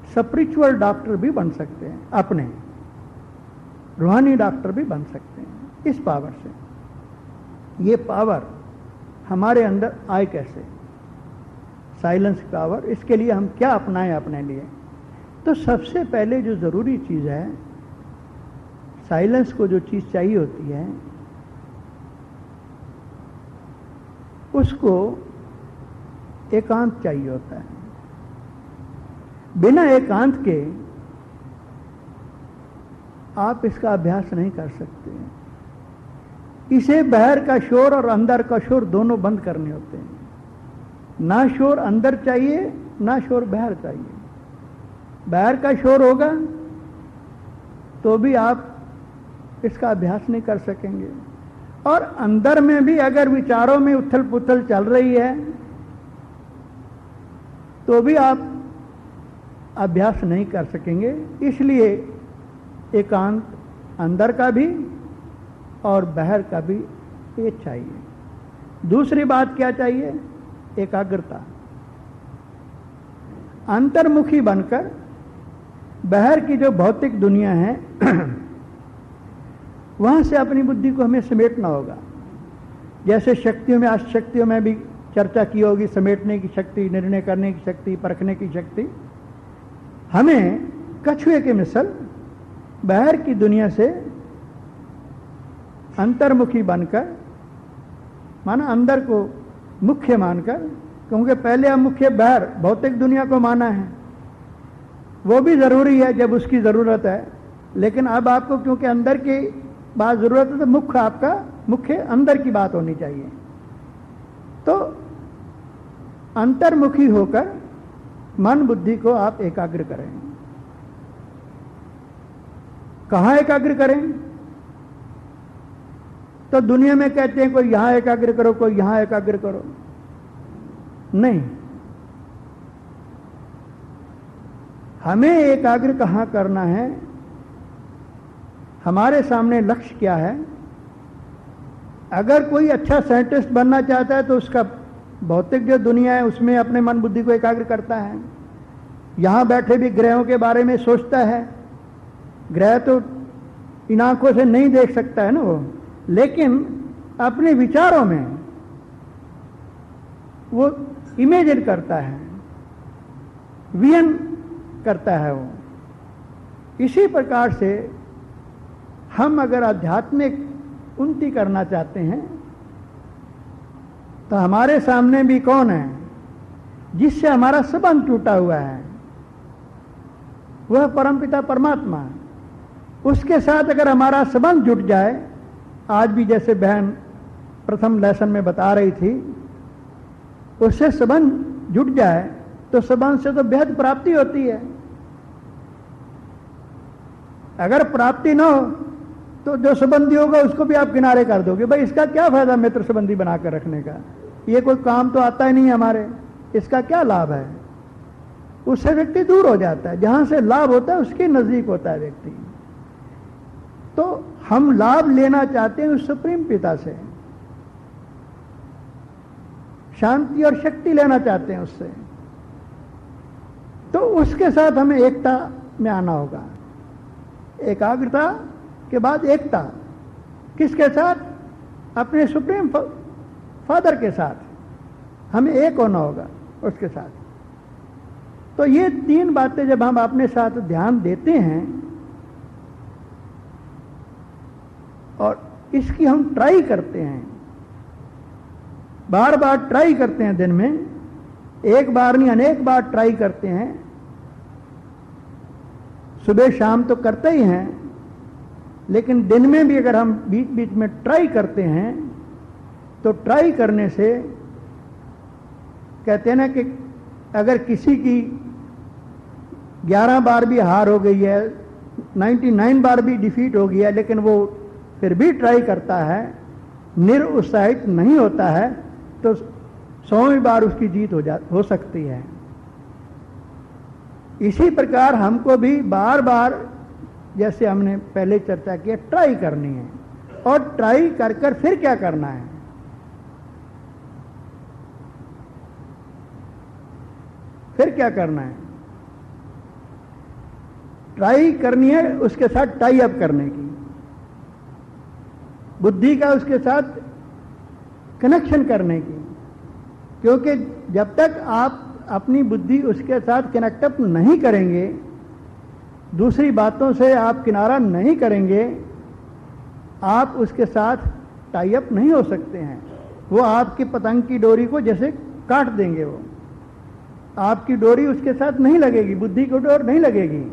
Speaker 1: स्पिरिचुअल डॉक्टर भी बन सकते हैं, अपने रूहानी डॉक्टर भी बन सकते हैं इस पावर से। ये पावर हमारे अंदर आए कैसे? Silence power. इसके लिए हम क्या अपनाएं अपने लिए? तो सबसे पहले जो जरूरी चीज है, साइलेंस को जो चीज चाहिए होती है उसको एकांत चाहिए होता है। बिना एकांत के आप इसका अभ्यास नहीं कर सकते। इसे बाहर का शोर और अंदर का शोर दोनों बंद करने होते हैं। ना शोर अंदर चाहिए, ना शोर बाहर चाहिए। बाहर का शोर होगा तो भी आप इसका अभ्यास नहीं कर सकेंगे, और अंदर में भी अगर विचारों में उथल पुथल चल रही है तो भी आप अभ्यास नहीं कर सकेंगे। इसलिए एकांत अंदर का भी और बाहर का भी ये चाहिए। दूसरी बात क्या चाहिए? एकाग्रता। अंतर्मुखी बनकर बाहर की जो भौतिक दुनिया है वहां से अपनी बुद्धि को हमें समेटना होगा। जैसे शक्तियों में, अष्टशक्तियों में भी चर्चा की होगी, समेटने की शक्ति, निर्णय करने की शक्ति, परखने की शक्ति। हमें कछुए के मिसल बाहर की दुनिया से अंतर्मुखी बनकर, माना अंदर को मुख्य मानकर, क्योंकि पहले हम मुख्य बाहर भौतिक दुनिया को माना है, वो भी जरूरी है जब उसकी जरूरत है, लेकिन अब आपको क्योंकि अंदर की बात जरूरत है तो मुख्य आपका मुख्य अंदर की बात होनी चाहिए। तो अंतर्मुखी होकर मन बुद्धि को आप एकाग्र करें। कहां एकाग्र करें? तो दुनिया में कहते हैं कोई यहां एकाग्र करो, कोई यहां एकाग्र करो। नहीं, हमें एकाग्र कहां करना है? हमारे सामने लक्ष्य क्या है? अगर कोई अच्छा साइंटिस्ट बनना चाहता है तो उसका भौतिक जो दुनिया है उसमें अपने मन बुद्धि को एकाग्र करता है। यहां बैठे भी ग्रहों के बारे में सोचता है। ग्रह तो इन आंखों से नहीं देख सकता है ना वो, लेकिन अपने विचारों में वो इमेजिन करता है, विजन करता है वो। इसी प्रकार से हम अगर आध्यात्मिक उन्नति करना चाहते हैं तो हमारे सामने भी कौन है जिससे हमारा संबंध टूटा हुआ है? वह परमपिता परमात्मा है। उसके साथ अगर हमारा संबंध जुट जाए, आज भी जैसे बहन प्रथम लेसन में बता रही थी, उससे संबंध जुट जाए तो संबंध से तो बेहद प्राप्ति होती है। अगर प्राप्ति न हो तो जो संबंधी होगा उसको भी आप किनारे कर दोगे। भाई इसका क्या फायदा मित्र संबंधी बनाकर रखने का, ये कोई काम तो आता ही नहीं है हमारे, इसका क्या लाभ है। उससे व्यक्ति दूर हो जाता है। जहां से लाभ होता है उसके नजदीक होता है व्यक्ति। तो हम लाभ लेना चाहते हैं उस सुप्रीम पिता से, शांति और शक्ति लेना चाहते हैं उससे, तो उसके साथ हमें एकता में आना होगा। एकाग्रता के बाद एकता, किसके साथ? अपने सुप्रीम फादर के साथ हमें एक होना होगा उसके साथ। तो ये तीन बातें जब हम अपने साथ ध्यान देते हैं और इसकी हम ट्राई करते हैं, बार बार ट्राई करते हैं, दिन में एक बार नहीं अनेक बार ट्राई करते हैं, सुबह शाम तो करते ही हैं, लेकिन दिन में भी अगर हम बीच बीच में ट्राई करते हैं तो ट्राई करने से कहते हैं ना कि अगर किसी की 11 बार भी हार हो गई है, 99 बार भी डिफीट हो गया, लेकिन वो फिर भी ट्राई करता है, निरुत्साहित नहीं होता है, तो 100वीं बार उसकी जीत हो सकती है। इसी प्रकार हमको भी बार बार, जैसे हमने पहले चर्चा किया, ट्राई करनी है। और ट्राई कर कर फिर क्या करना है? फिर क्या करना है? ट्राई करनी है उसके साथ टाई अप करने की, बुद्धि का उसके साथ कनेक्शन करने की। क्योंकि जब तक आप अपनी बुद्धि उसके साथ कनेक्ट अप नहीं करेंगे, दूसरी बातों से आप किनारा नहीं करेंगे, आप उसके साथ टाई अप नहीं हो सकते हैं। वो आपकी पतंग की डोरी को जैसे काट देंगे, वो आपकी डोरी उसके साथ नहीं लगेगी, बुद्धि की डोर नहीं लगेगी।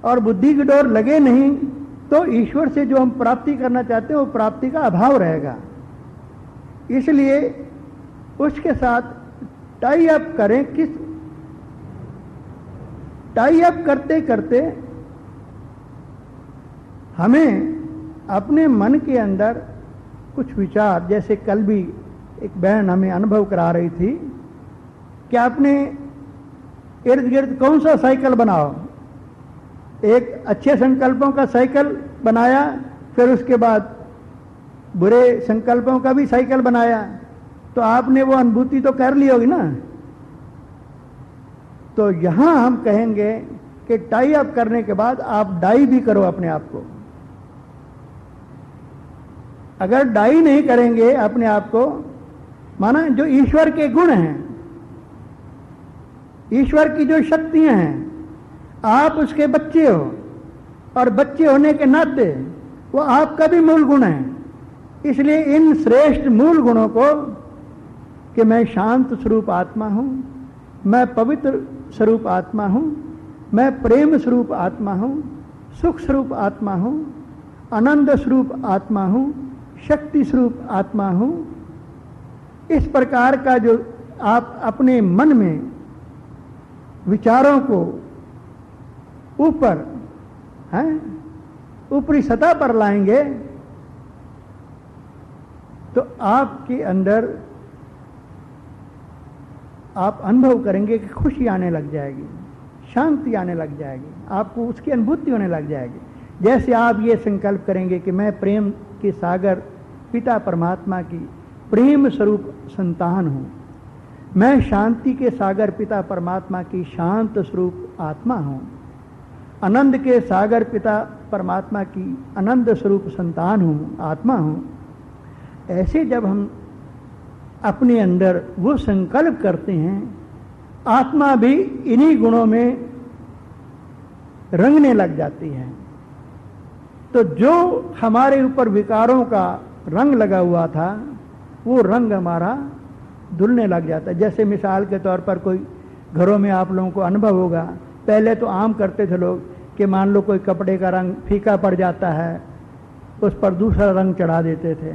Speaker 1: और बुद्धि की डोर लगे नहीं तो ईश्वर से जो हम प्राप्ति करना चाहते हैं वो प्राप्ति का अभाव रहेगा। इसलिए उसके साथ टाई अप करें। किस टाई अप करते करते हमें अपने मन के अंदर कुछ विचार, जैसे कल भी एक बहन हमें अनुभव करा रही थी कि आपने इर्द गिर्द कौन सा साइकिल बनाओ, एक अच्छे संकल्पों का साइकिल बनाया, फिर उसके बाद बुरे संकल्पों का भी साइकिल बनाया, तो आपने वो अनुभूति तो कर ली होगी ना। तो यहां हम कहेंगे कि टाई अप करने के बाद आप डाई भी करो अपने आप को। अगर डाई नहीं करेंगे अपने आप को, माना जो ईश्वर के गुण हैं, ईश्वर की जो शक्तियां हैं, आप उसके बच्चे हो, और बच्चे होने के नाते वो आपका भी मूल गुण है। इसलिए इन श्रेष्ठ मूल गुणों को, कि मैं शांत स्वरूप आत्मा हूं, मैं पवित्र स्वरूप आत्मा हूं, मैं प्रेम स्वरूप आत्मा हूं, सुख स्वरूप आत्मा हूं, आनंद स्वरूप आत्मा हूं, शक्ति स्वरूप आत्मा हूं, इस प्रकार का जो आप अपने मन में विचारों को ऊपर हैं, ऊपरी सतह पर लाएंगे, तो आपके अंदर आप अनुभव करेंगे कि खुशी आने लग जाएगी, शांति आने लग जाएगी, आपको उसकी अनुभूति होने लग जाएगी। जैसे आप ये संकल्प करेंगे कि मैं प्रेम के सागर पिता परमात्मा की प्रेम स्वरूप संतान हूं, मैं शांति के सागर पिता परमात्मा की शांत स्वरूप आत्मा हूं, आनंद के सागर पिता परमात्मा की आनंद स्वरूप संतान हूं, आत्मा हूं। ऐसे जब हम अपने अंदर वो संकल्प करते हैं, आत्मा भी इन्हीं गुणों में रंगने लग जाती है। तो जो हमारे ऊपर विकारों का रंग लगा हुआ था, वो रंग हमारा धुलने लग जाता है। जैसे मिसाल के तौर पर कोई घरों में आप लोगों को अनुभव होगा पहले तो आम करते थे लोग कि मान लो कोई कपड़े का रंग फीका पड़ जाता है, उस पर दूसरा रंग चढ़ा देते थे।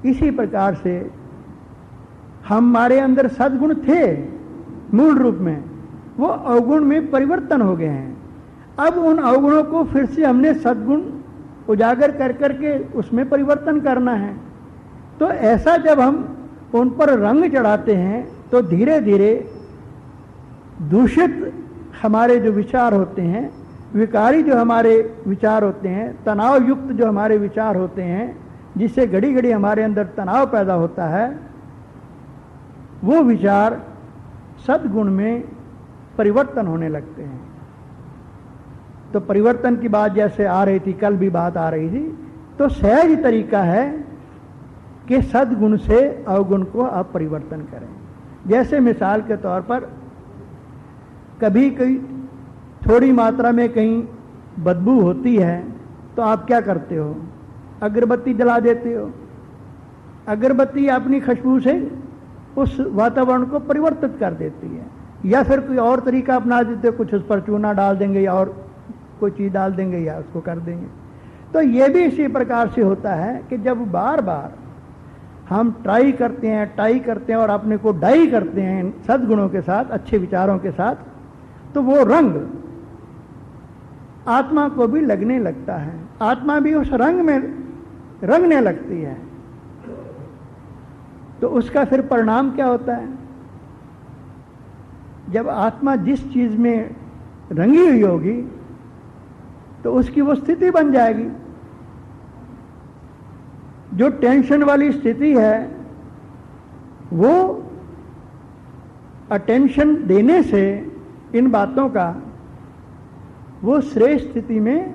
Speaker 1: इसी प्रकार से हमारे अंदर सद्गुण थे मूल रूप में, वो अवगुण में परिवर्तन हो गए हैं। अब उन अवगुणों को फिर से हमने सद्गुण उजागर कर करके उसमें परिवर्तन करना है। तो ऐसा जब हम उन पर रंग चढ़ाते हैं तो धीरे धीरे दूषित हमारे जो विचार होते हैं, विकारी जो हमारे विचार होते हैं, तनाव युक्त जो हमारे विचार होते हैं, जिससे घड़ी घड़ी हमारे अंदर तनाव पैदा होता है, वो विचार सद्गुण में परिवर्तन होने लगते हैं। तो परिवर्तन की बात जैसे आ रही थी, कल भी बात आ रही थी, तो सहज तरीका है कि सद्गुण से अवगुण को आप परिवर्तन करें। जैसे मिसाल के तौर पर कभी कहीं थोड़ी मात्रा में कहीं बदबू होती है तो आप क्या करते हो? अगरबत्ती जला देते हो। अगरबत्ती अपनी खुशबू से उस वातावरण को परिवर्तित कर देती है। या फिर कोई और तरीका अपना देते हो, कुछ उस पर चूना डाल देंगे या और कोई चीज़ डाल देंगे या उसको कर देंगे। तो ये भी इसी प्रकार से होता है कि जब बार बार हम ट्राई करते हैं और अपने को डाई करते हैं सद्गुणों के साथ, अच्छे विचारों के साथ, तो वो रंग आत्मा को भी लगने लगता है। आत्मा भी उस रंग में रंगने लगती है। तो उसका फिर परिणाम क्या होता है? जब आत्मा जिस चीज में रंगी हुई होगी तो उसकी वो स्थिति बन जाएगी। जो टेंशन वाली स्थिति है वो अटेंशन देने से इन बातों का वो श्रेष्ठ स्थिति में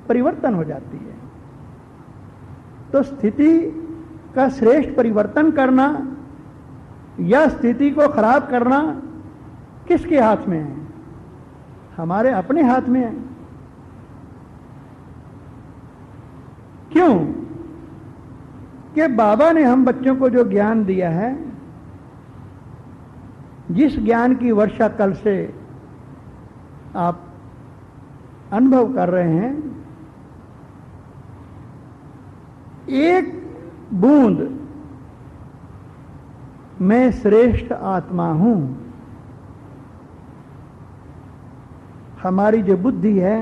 Speaker 1: परिवर्तन हो जाती है। तो स्थिति का श्रेष्ठ परिवर्तन करना या स्थिति को खराब करना किसके हाथ में है? हमारे अपने हाथ में है। क्यों? कि बाबा ने हम बच्चों को जो ज्ञान दिया है, जिस ज्ञान की वर्षा कल से आप अनुभव कर रहे हैं, एक बूंद मैं श्रेष्ठ आत्मा हूं। हमारी जो बुद्धि है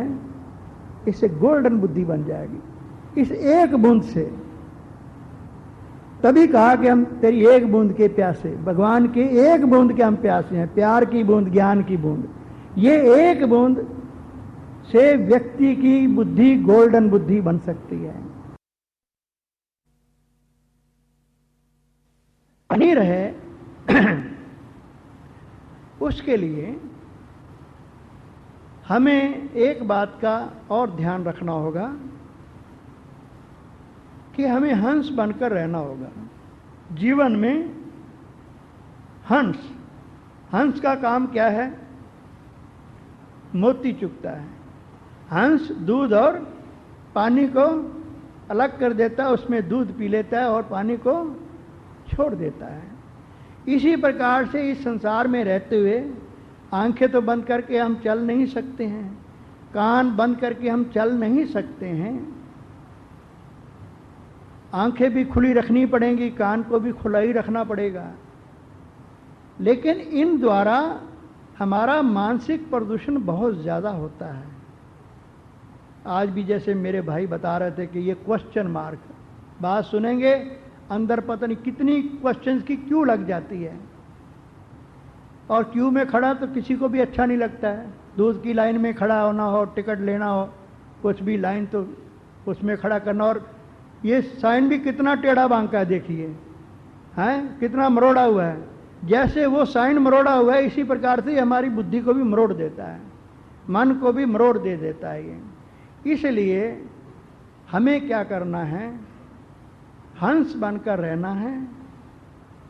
Speaker 1: इससे गोल्डन बुद्धि बन जाएगी इस एक बूंद से। तभी कहा कि हम तेरी एक बूंद के प्यासे, भगवान के एक बूंद के हम प्यासे हैं, प्यार की बूंद, ज्ञान की बूंद। ये एक बूंद से व्यक्ति की बुद्धि गोल्डन बुद्धि बन सकती है। बनी रहे उसके लिए हमें एक बात का और ध्यान रखना होगा कि हमें हंस बनकर रहना होगा। जीवन में हंस का काम क्या है? मोती चुगता है। हंस दूध और पानी को अलग कर देता है, उसमें दूध पी लेता है और पानी को छोड़ देता है। इसी प्रकार से इस संसार में रहते हुए आंखें तो बंद करके हम चल नहीं सकते हैं, कान बंद करके हम चल नहीं सकते हैं। आंखें भी खुली रखनी पड़ेंगी, कान को भी खुला ही रखना पड़ेगा। लेकिन इन द्वारा हमारा मानसिक प्रदूषण बहुत ज़्यादा होता है। आज भी जैसे मेरे भाई बता रहे थे कि ये क्वेश्चन मार्क, बात सुनेंगे अंदर पता नहीं कितनी क्वेश्चंस की क्यू लग जाती है। और क्यू में खड़ा तो किसी को भी अच्छा नहीं लगता है। दूध की लाइन में खड़ा होना हो, टिकट लेना हो, कुछ भी लाइन, तो उसमें खड़ा करना। और ये साइन भी कितना टेढ़ा बांका है, देखिए हैं, कितना मरोड़ा हुआ है। जैसे वो साइन मरोड़ा हुआ है, इसी प्रकार से हमारी बुद्धि को भी मरोड़ देता है, मन को भी मरोड़ दे देता है ये। इसलिए हमें क्या करना है? हंस बनकर रहना है,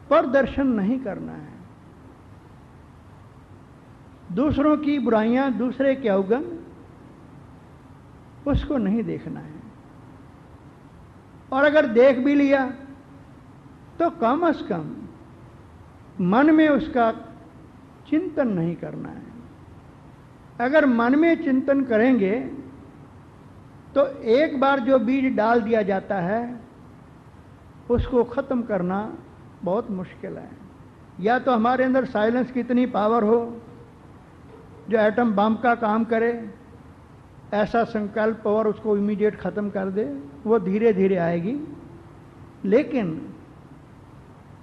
Speaker 1: प्रदर्शन नहीं करना है। दूसरों की बुराइयां, दूसरे के अवगुण, उसको नहीं देखना है। और अगर देख भी लिया तो कम से कम मन में उसका चिंतन नहीं करना है। अगर मन में चिंतन करेंगे तो एक बार जो बीज डाल दिया जाता है उसको खत्म करना बहुत मुश्किल है। या तो हमारे अंदर साइलेंस की इतनी पावर हो जो एटम बम का काम करे, ऐसा संकल्प और उसको इमीडिएट खत्म कर दे, वो धीरे धीरे आएगी। लेकिन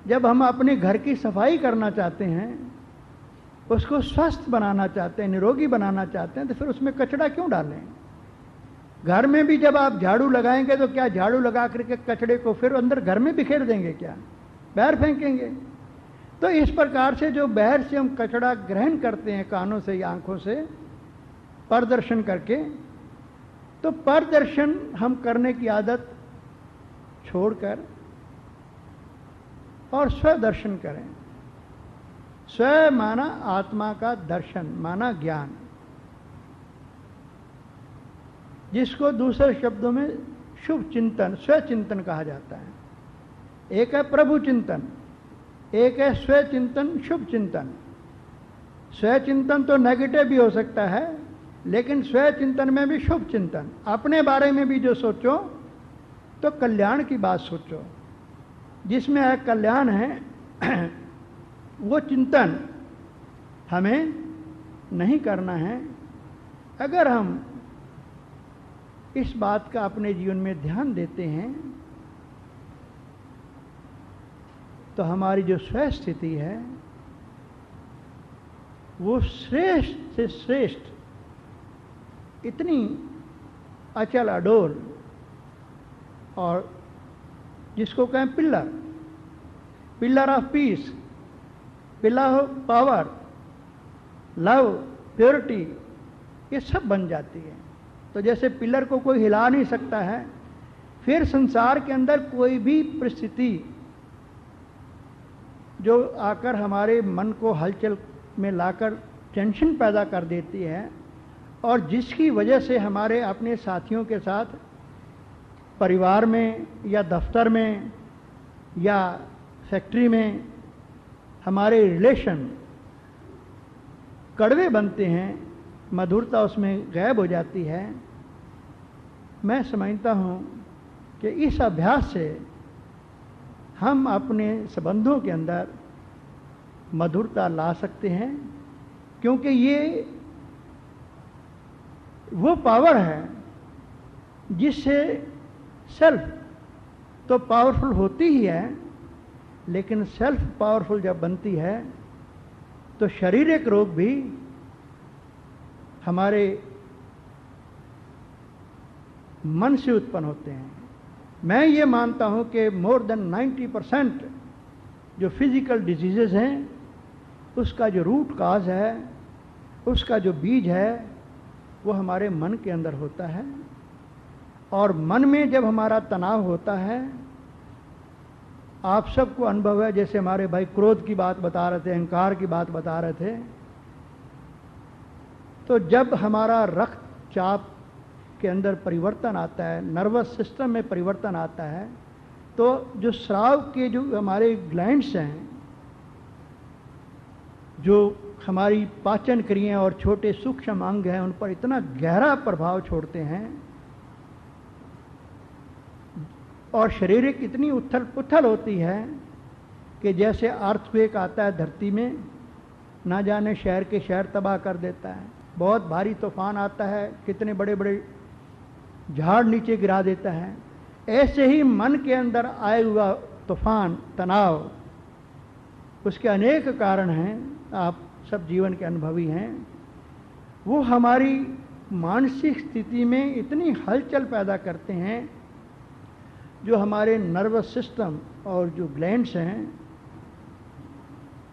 Speaker 1: जब हम अपने घर की सफाई करना चाहते हैं, उसको स्वस्थ बनाना चाहते हैं, निरोगी बनाना चाहते हैं, तो फिर उसमें कचरा क्यों डालें? घर में भी जब आप झाड़ू लगाएंगे तो क्या झाड़ू लगा करके कचड़े को फिर अंदर घर में बिखेर देंगे? क्या बाहर फेंकेंगे? तो इस प्रकार से जो बाहर से हम कचड़ा ग्रहण करते हैं कानों से या आंखों से प्रदर्शन करके, तो प्रदर्शन हम करने की आदत छोड़कर और स्वदर्शन करें। स्व माना आत्मा का दर्शन, माना ज्ञान, जिसको दूसरे शब्दों में शुभ चिंतन, स्व चिंतन कहा जाता है। एक है प्रभु चिंतन, एक है स्व चिंतन, शुभ चिंतन। स्व चिंतन तो नेगेटिव भी हो सकता है, लेकिन स्व चिंतन में भी शुभ चिंतन। अपने बारे में भी जो सोचो तो कल्याण की बात सोचो, जिसमें है कल्याण है वो चिंतन हमें नहीं करना है। अगर हम इस बात का अपने जीवन में ध्यान देते हैं तो हमारी जो स्व स्थिति है वो श्रेष्ठ से श्रेष्ठ, इतनी अचल अडोल, और जिसको कहें pillar, pillar of peace, pillar of power, love, purity, ये सब बन जाती है। तो जैसे पिलर को कोई हिला नहीं सकता है, फिर संसार के अंदर कोई भी परिस्थिति जो आकर हमारे मन को हलचल में लाकर टेंशन पैदा कर देती है, और जिसकी वजह से हमारे अपने साथियों के साथ परिवार में या दफ्तर में या फैक्ट्री में हमारे रिलेशन कड़वे बनते हैं, मधुरता उसमें गायब हो जाती है। मैं समझता हूँ कि इस अभ्यास से हम अपने संबंधों के अंदर मधुरता ला सकते हैं, क्योंकि ये वो पावर है जिससे सेल्फ तो पावरफुल होती ही है, लेकिन सेल्फ पावरफुल जब बनती है तो शारीरिक रोग भी हमारे मन से उत्पन्न होते हैं। मैं ये मानता हूं कि मोर देन 90% जो फिजिकल डिजीजेस हैं उसका जो रूट काज है, उसका जो बीज है, वो हमारे मन के अंदर होता है। और मन में जब हमारा तनाव होता है, आप सबको अनुभव है, जैसे हमारे भाई क्रोध की बात बता रहे थे, अहंकार की बात बता रहे थे, तो जब हमारा रक्तचाप के अंदर परिवर्तन आता है, नर्वस सिस्टम में परिवर्तन आता है, तो जो स्राव के जो हमारे ग्लैंड्स हैं, जो हमारी पाचन क्रिया और छोटे सूक्ष्म अंग हैं, उन पर इतना गहरा प्रभाव छोड़ते हैं, और शारीरिक इतनी उथल पुथल होती है कि जैसे अर्थक्वेक आता है धरती में, ना जाने शहर के शहर तबाह कर देता है। बहुत भारी तूफान आता है, कितने बड़े बड़े झाड़ नीचे गिरा देता है। ऐसे ही मन के अंदर आए हुआ तूफान, तनाव, उसके अनेक कारण हैं, आप सब जीवन के अनुभवी हैं। वो हमारी मानसिक स्थिति में इतनी हलचल पैदा करते हैं, जो हमारे नर्वस सिस्टम और जो ग्लैंड्स हैं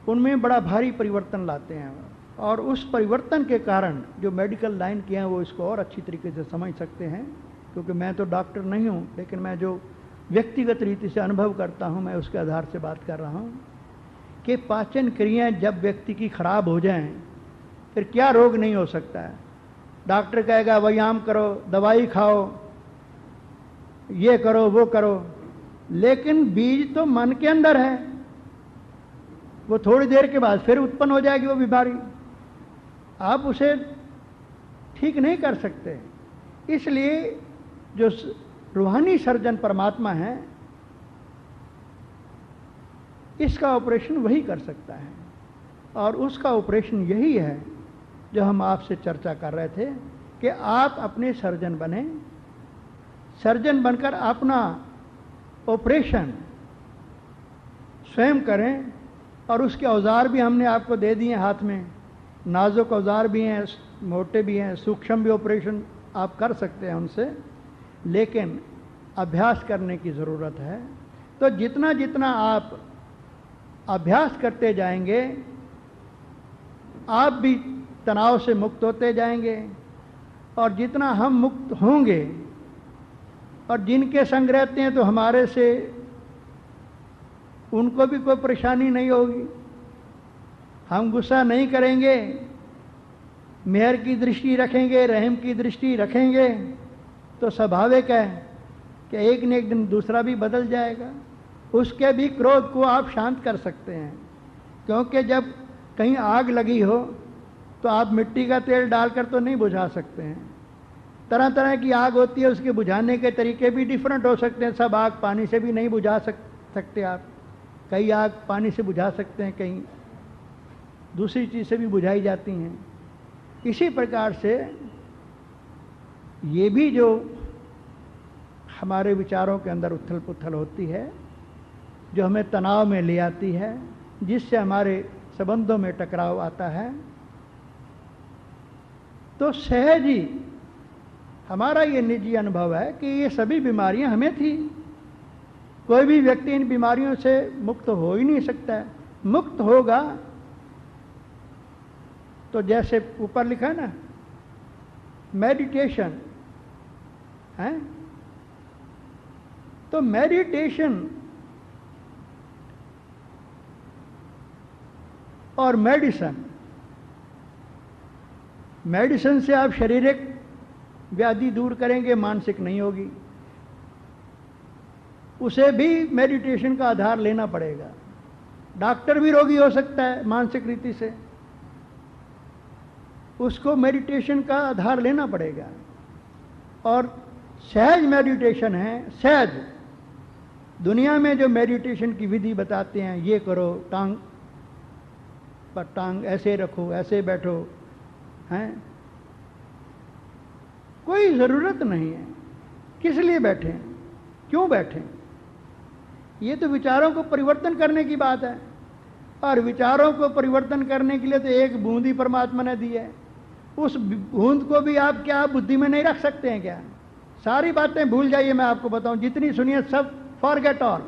Speaker 1: उनमें बड़ा भारी परिवर्तन लाते हैं। और उस परिवर्तन के कारण जो मेडिकल लाइन के हैं वो इसको और अच्छी तरीके से समझ सकते हैं, क्योंकि मैं तो डॉक्टर नहीं हूँ, लेकिन मैं जो व्यक्तिगत रीति से अनुभव करता हूँ, मैं उसके आधार से बात कर रहा हूँ कि पाचन क्रियाएं जब व्यक्ति की खराब हो जाएं, फिर क्या रोग नहीं हो सकता है। डॉक्टर कहेगा व्यायाम करो, दवाई खाओ, ये करो, वो करो, लेकिन बीज तो मन के अंदर है, वो थोड़ी देर के बाद फिर उत्पन्न हो जाएगी वो बीमारी। आप उसे ठीक नहीं कर सकते। इसलिए जो रूहानी सर्जन परमात्मा है, इसका ऑपरेशन वही कर सकता है। और उसका ऑपरेशन यही है जो हम आपसे चर्चा कर रहे थे कि आप अपने सर्जन बने, सर्जन बनकर अपना ऑपरेशन स्वयं करें। और उसके औजार भी हमने आपको दे दिए हाथ में, नाजुक औजार भी हैं, मोटे भी हैं, सूक्ष्म भी ऑपरेशन आप कर सकते हैं उनसे, लेकिन अभ्यास करने की ज़रूरत है। तो जितना जितना आप अभ्यास करते जाएंगे, आप भी तनाव से मुक्त होते जाएंगे। और जितना हम मुक्त होंगे, और जिनके संग रहते हैं तो हमारे से उनको भी कोई परेशानी नहीं होगी, हम गुस्सा नहीं करेंगे, मेहर की दृष्टि रखेंगे, रहम की दृष्टि रखेंगे, तो स्वाभाविक है कि एक न एक दिन दूसरा भी बदल जाएगा। उसके भी क्रोध को आप शांत कर सकते हैं, क्योंकि जब कहीं आग लगी हो तो आप मिट्टी का तेल डालकर तो नहीं बुझा सकते हैं। तरह तरह की आग होती है, उसके बुझाने के तरीके भी डिफरेंट हो सकते हैं। सब आग पानी से भी नहीं बुझा सकते आप। कई आग पानी से बुझा सकते हैं, कहीं दूसरी चीज़ से भी बुझाई जाती हैं। इसी प्रकार से ये भी जो हमारे विचारों के अंदर उथल पुथल होती है, जो हमें तनाव में ले आती है, जिससे हमारे संबंधों में टकराव आता है, तो सहज ही हमारा ये निजी अनुभव है कि ये सभी बीमारियां हमें थी। कोई भी व्यक्ति इन बीमारियों से मुक्त हो ही नहीं सकता है। मुक्त होगा तो जैसे ऊपर लिखा है ना, मेडिटेशन है, तो मेडिटेशन और मेडिसिन, मेडिसिन से आप शारीरिक व्याधि दूर करेंगे, मानसिक नहीं होगी। उसे भी मेडिटेशन का आधार लेना पड़ेगा। डॉक्टर भी रोगी हो सकता है मानसिक रीति से, उसको मेडिटेशन का आधार लेना पड़ेगा। और सहज मेडिटेशन है, सहज। दुनिया में जो मेडिटेशन की विधि बताते हैं, ये करो, टांग पर टांग ऐसे रखो, ऐसे बैठो, हैं, कोई ज़रूरत नहीं है। किस लिए बैठे, क्यों बैठे? ये तो विचारों को परिवर्तन करने की बात है। और विचारों को परिवर्तन करने के लिए तो एक बूंद ही परमात्मा ने दी है। उस बूंद को भी आप क्या बुद्धि में नहीं रख सकते हैं क्या? सारी बातें भूल जाइए, मैं आपको बताऊं, जितनी सुनिए सब फॉरगेट ऑल,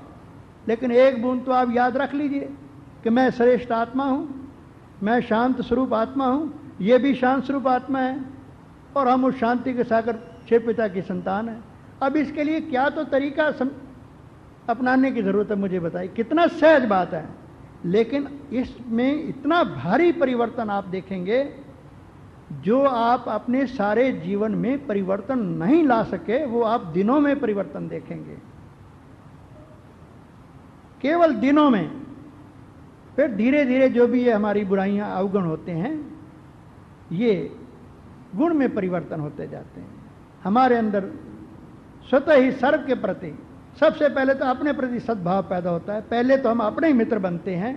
Speaker 1: लेकिन एक बूंद तो आप याद रख लीजिए कि मैं श्रेष्ठ आत्मा हूं, मैं शांत स्वरूप आत्मा हूं, ये भी शांत स्वरूप आत्मा है, और हम उस शांति के सागर छह पिता की संतान है। अब इसके लिए क्या तो तरीका अपनाने की जरूरत है, मुझे बताइए। कितना सहज बात है, लेकिन इसमें इतना भारी परिवर्तन आप देखेंगे जो आप अपने सारे जीवन में परिवर्तन नहीं ला सके, वो आप दिनों में परिवर्तन देखेंगे, केवल दिनों में। फिर धीरे धीरे जो भी ये हमारी बुराइयां अवगुण होते हैं, ये गुण में परिवर्तन होते जाते हैं। हमारे अंदर स्वतः ही सर्व के प्रति सबसे पहले तो अपने प्रति सद्भाव पैदा होता है। पहले तो हम अपने ही मित्र बनते हैं,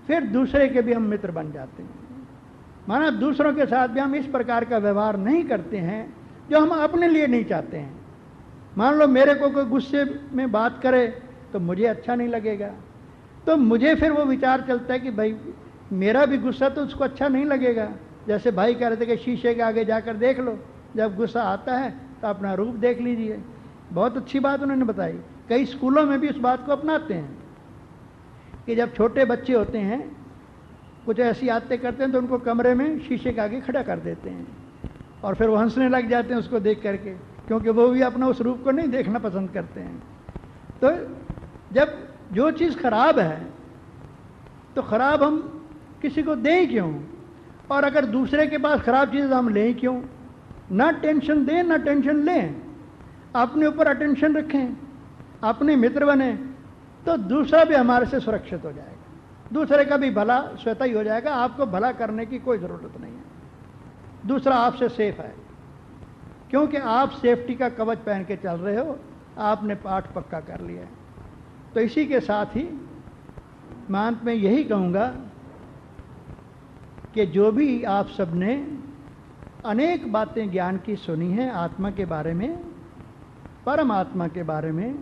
Speaker 1: फिर दूसरे के भी हम मित्र बन जाते हैं। माना दूसरों के साथ भी हम इस प्रकार का व्यवहार नहीं करते हैं जो हम अपने लिए नहीं चाहते हैं। मान लो मेरे को कोई गुस्से में बात करे तो मुझे अच्छा नहीं लगेगा, तो मुझे फिर वो विचार चलता है कि भाई मेरा भी गुस्सा तो उसको अच्छा नहीं लगेगा। जैसे भाई कह रहे थे कि शीशे के आगे जाकर देख लो, जब गुस्सा आता है तो अपना रूप देख लीजिए। बहुत अच्छी बात उन्होंने बताई। कई स्कूलों में भी इस बात को अपनाते हैं कि जब छोटे बच्चे होते हैं कुछ ऐसी आदतें करते हैं तो उनको कमरे में शीशे के आगे खड़ा कर देते हैं, और फिर वो हंसने लग जाते हैं उसको देख करके, क्योंकि वो भी अपना उस रूप को नहीं देखना पसंद करते हैं। तो जब जो चीज़ खराब है तो खराब हम किसी को दें क्यों, और अगर दूसरे के पास खराब चीज़ हम लें क्यों? ना टेंशन दें ना टेंशन लें, अपने ऊपर अटेंशन रखें, अपने मित्र बने, तो दूसरा भी हमारे से सुरक्षित हो जाएगा। दूसरे का भी भला स्वतः ही हो जाएगा। आपको भला करने की कोई ज़रूरत नहीं है। दूसरा आपसे सेफ है, क्योंकि आप सेफ्टी का कवच पहन के चल रहे हो, आपने पाठ पक्का कर लिया है। तो इसी के साथ ही मैं अंत में यही कहूँगा कि जो भी आप सब ने अनेक बातें ज्ञान की सुनी हैं आत्मा के बारे में, परमात्मा के बारे में,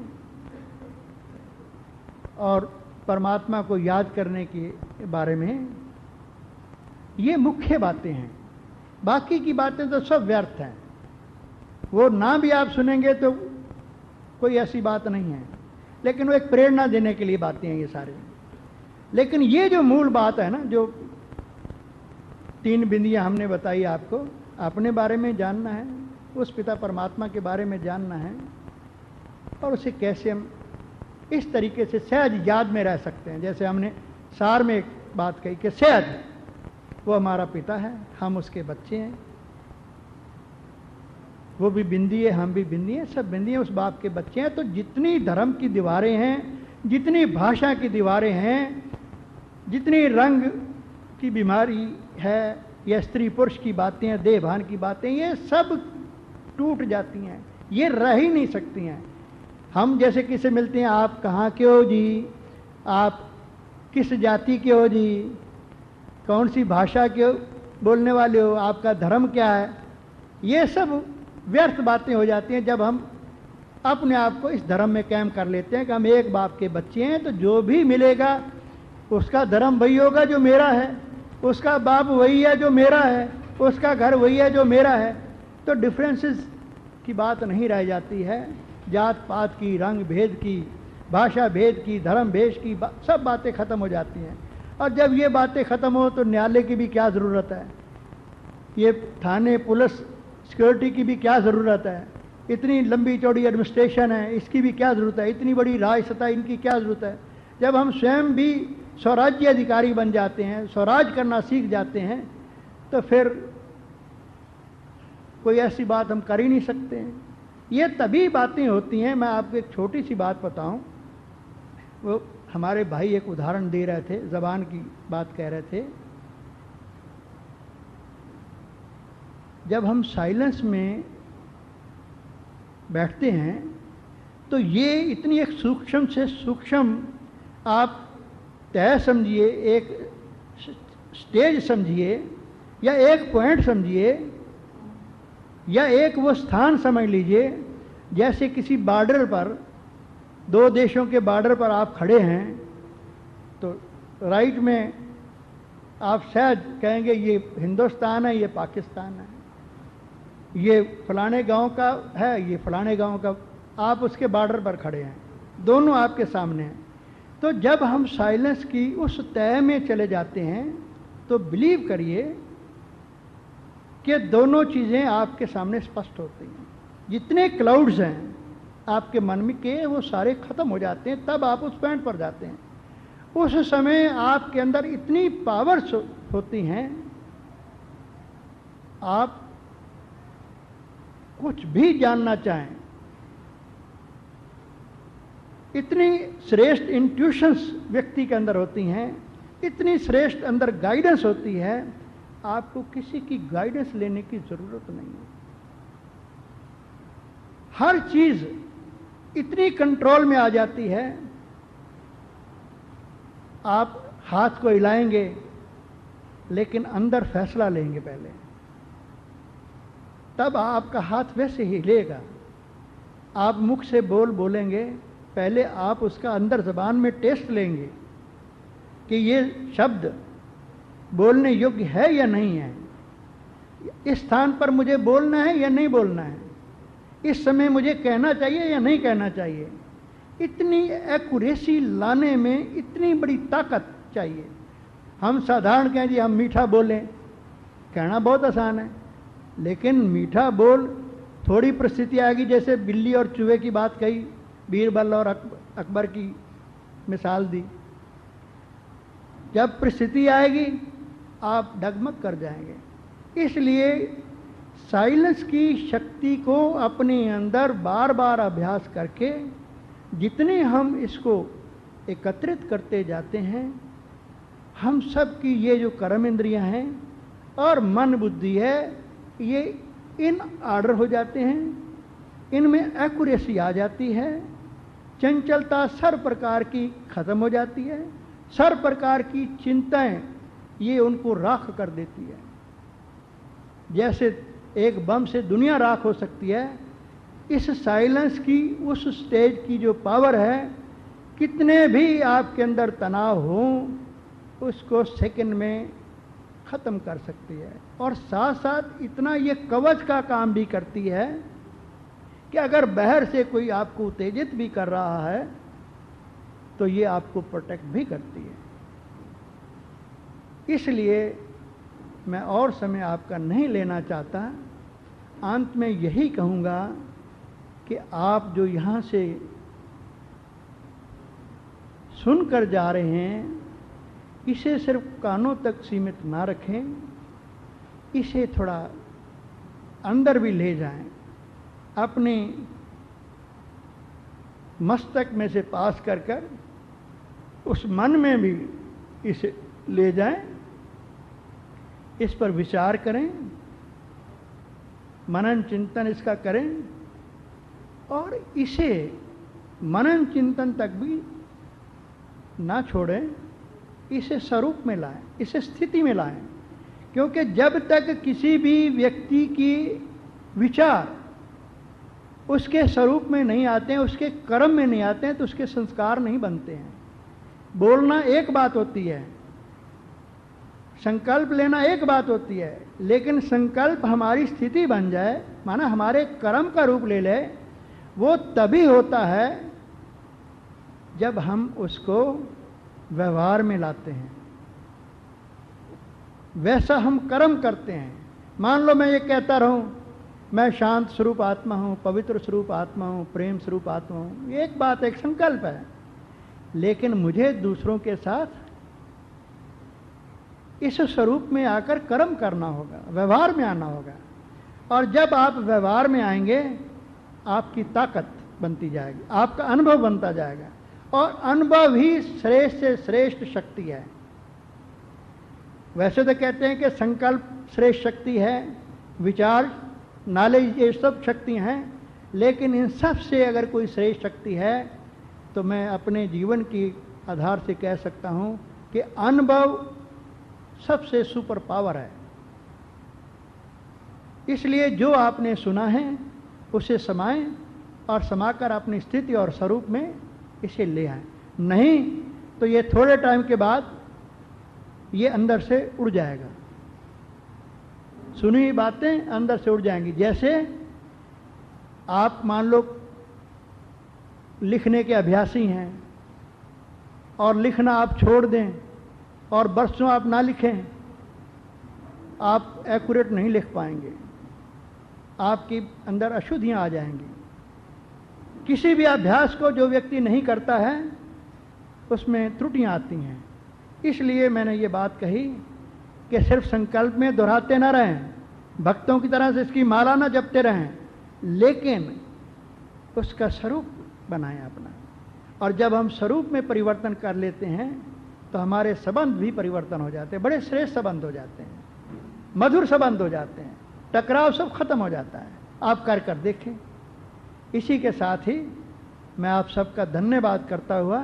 Speaker 1: और परमात्मा को याद करने के बारे में, ये मुख्य बातें हैं। बाकी की बातें तो सब व्यर्थ हैं, वो ना भी आप सुनेंगे तो कोई ऐसी बात नहीं है, लेकिन वो एक प्रेरणा देने के लिए बातें हैं ये सारी। लेकिन ये जो मूल बात है ना, जो 3 बिंदियां हमने बताई आपको, अपने बारे में जानना है, उस पिता परमात्मा के बारे में जानना है, और उसे कैसे हम इस तरीके से सहज याद में रह सकते हैं। जैसे हमने सार में एक बात कही कि सहज वो हमारा पिता है, हम उसके बच्चे हैं, वो भी बिंदी है, हम भी बिंदी हैं, सब बिंदी हैं, उस बाप के बच्चे हैं। तो जितनी धर्म की दीवारें हैं, जितनी भाषा की दीवारें हैं, जितनी रंग की बीमारी है, या स्त्री पुरुष की बातें हैं, देह भान की बातें, ये सब टूट जाती हैं, ये रह ही नहीं सकती हैं। हम जैसे किसी मिलते हैं, आप कहाँ के हो जी, आप किस जाति के हो जी, कौन सी भाषा के बोलने वाले हो, आपका धर्म क्या है, ये सब व्यर्थ बातें हो जाती हैं जब हम अपने आप को इस धर्म में कायम कर लेते हैं कि हम एक बाप के बच्चे हैं। तो जो भी मिलेगा उसका धर्म वही होगा जो मेरा है, उसका बाप वही है जो मेरा है, उसका घर वही है जो मेरा है। तो डिफरेंसेस की बात नहीं रह जाती है, जात पात की, रंग भेद की, भाषा भेद की, धर्म भेद की, सब बातें खत्म हो जाती हैं। और जब ये बातें खत्म हो तो न्यायालय की भी क्या ज़रूरत है, ये थाने पुलिस सिक्योरिटी की भी क्या ज़रूरत है, इतनी लंबी चौड़ी एडमिनिस्ट्रेशन है, इसकी भी क्या ज़रूरत है, इतनी बड़ी राजसत्ता, इनकी क्या ज़रूरत है। जब हम स्वयं भी स्वराज्य अधिकारी बन जाते हैं, स्वराज करना सीख जाते हैं, तो फिर कोई ऐसी बात हम कर ही नहीं सकते हैं। ये तभी बातें होती हैं। मैं आपको एक छोटी सी बात बताऊं, वो हमारे भाई एक उदाहरण दे रहे थे, ज़बान की बात कह रहे थे। जब हम साइलेंस में बैठते हैं तो ये इतनी एक सूक्ष्म से सूक्ष्म, आप तय समझिए, एक स्टेज समझिए, या एक पॉइंट समझिए, या एक वो स्थान समझ लीजिए, जैसे किसी बॉर्डर पर, 2 देशों के बॉर्डर पर आप खड़े हैं, तो राइट में आप शायद कहेंगे ये हिंदुस्तान है, ये पाकिस्तान है, ये फलाने गांव का है, ये फलाने गांव का, आप उसके बॉर्डर पर खड़े हैं, दोनों आपके सामने हैं। तो जब हम साइलेंस की उस तय में चले जाते हैं तो बिलीव करिए कि दोनों चीज़ें आपके सामने स्पष्ट होती हैं। जितने क्लाउड्स हैं आपके मन में के, वो सारे खत्म हो जाते हैं। तब आप उस पॉइंट पर जाते हैं। उस समय आपके अंदर इतनी पावर्स होती हैं, आप कुछ भी जानना चाहें, इतनी श्रेष्ठ इंट्यूशंस व्यक्ति के अंदर होती हैं, इतनी श्रेष्ठ अंदर गाइडेंस होती है, आपको किसी की गाइडेंस लेने की जरूरत नहीं है। हर चीज इतनी कंट्रोल में आ जाती है। आप हाथ को हिलाएंगे लेकिन अंदर फैसला लेंगे पहले, तब आपका हाथ वैसे ही हिलेगा। आप मुख से बोलेंगे, पहले आप उसका अंदर जबान में टेस्ट लेंगे कि ये शब्द बोलने योग्य है या नहीं है, इस स्थान पर मुझे बोलना है या नहीं बोलना है, इस समय मुझे कहना चाहिए या नहीं कहना चाहिए। इतनी एक्यूरेसी लाने में इतनी बड़ी ताकत चाहिए। हम साधारण कहें जी हम मीठा बोलें, कहना बहुत आसान है, लेकिन मीठा बोल थोड़ी परिस्थिति आएगी, जैसे बिल्ली और चूहे की बात कही, बीरबल और अकबर की मिसाल दी। जब परिस्थिति आएगी आप डगमग कर जाएंगे। इसलिए साइलेंस की शक्ति को अपने अंदर बार बार अभ्यास करके जितने हम इसको एकत्रित करते जाते हैं, हम सब की ये जो कर्म इंद्रियां हैं और मन बुद्धि है, ये इन ऑर्डर हो जाते हैं, इनमें एक्यूरेसी आ जाती है, चंचलता सर प्रकार की खत्म हो जाती है, सर प्रकार की चिंताएं ये उनको राख कर देती है। जैसे एक बम से दुनिया राख हो सकती है, इस साइलेंस की उस स्टेज की जो पावर है, कितने भी आपके अंदर तनाव हो उसको सेकंड में खत्म कर सकती है। और साथ साथ इतना ये कवच का काम भी करती है कि अगर बाहर से कोई आपको उत्तेजित भी कर रहा है तो ये आपको प्रोटेक्ट भी करती है। इसलिए मैं और समय आपका नहीं लेना चाहता, अंत में यही कहूँगा कि आप जो यहाँ से सुनकर जा रहे हैं, इसे सिर्फ कानों तक सीमित ना रखें, इसे थोड़ा अंदर भी ले जाएं, अपने मस्तक में से पास कर कर उस मन में भी इसे ले जाएं, इस पर विचार करें, मनन चिंतन इसका करें और इसे मनन चिंतन तक भी ना छोड़ें, इसे स्वरूप में लाएं, इसे स्थिति में लाएं। क्योंकि जब तक किसी भी व्यक्ति की विचार उसके स्वरूप में नहीं आते हैं, उसके कर्म में नहीं आते हैं, तो उसके संस्कार नहीं बनते हैं। बोलना एक बात होती है, संकल्प लेना एक बात होती है, लेकिन संकल्प हमारी स्थिति बन जाए, माना हमारे कर्म का रूप ले ले, वो तभी होता है जब हम उसको व्यवहार में लाते हैं, वैसा हम कर्म करते हैं। मान लो मैं ये कहता रहूं, मैं शांत स्वरूप आत्मा हूं, पवित्र स्वरूप आत्मा हूं, प्रेम स्वरूप आत्मा हूं, ये एक बात, एक संकल्प है, लेकिन मुझे दूसरों के साथ इस स्वरूप में आकर कर्म करना होगा, व्यवहार में आना होगा। और जब आप व्यवहार में आएंगे, आपकी ताकत बनती जाएगी, आपका अनुभव बनता जाएगा, और अनुभव ही श्रेष्ठ से श्रेष्ठ शक्ति है। वैसे तो कहते हैं कि संकल्प श्रेष्ठ शक्ति है, विचार, नॉलेज, ये सब शक्ति हैं, लेकिन इन सब से अगर कोई श्रेष्ठ शक्ति है तो मैं अपने जीवन की आधार से कह सकता हूं कि अनुभव सबसे सुपर पावर है। इसलिए जो आपने सुना है उसे समाएं और समाकर अपनी स्थिति और स्वरूप में इसे ले आएं। नहीं तो ये थोड़े टाइम के बाद ये अंदर से उड़ जाएगा, सुनी हुई बातें अंदर से उड़ जाएंगी। जैसे आप मान लो लिखने के अभ्यासी हैं और लिखना आप छोड़ दें और बरसों आप ना लिखें, आप एक्यूरेट नहीं लिख पाएंगे, आपके अंदर अशुद्धियां आ जाएंगी। किसी भी अभ्यास को जो व्यक्ति नहीं करता है उसमें त्रुटियां आती हैं। इसलिए मैंने ये बात कही कि सिर्फ संकल्प में दोहराते ना रहें, भक्तों की तरह से इसकी माला ना जपते रहें, लेकिन उसका स्वरूप बनाएं अपना। और जब हम स्वरूप में परिवर्तन कर लेते हैं तो हमारे संबंध भी परिवर्तन हो जाते हैं, बड़े श्रेष्ठ संबंध हो जाते हैं, मधुर संबंध हो जाते हैं, टकराव सब खत्म हो जाता है। आप कर कर देखें। इसी के साथ ही मैं आप सबका धन्यवाद करता हुआ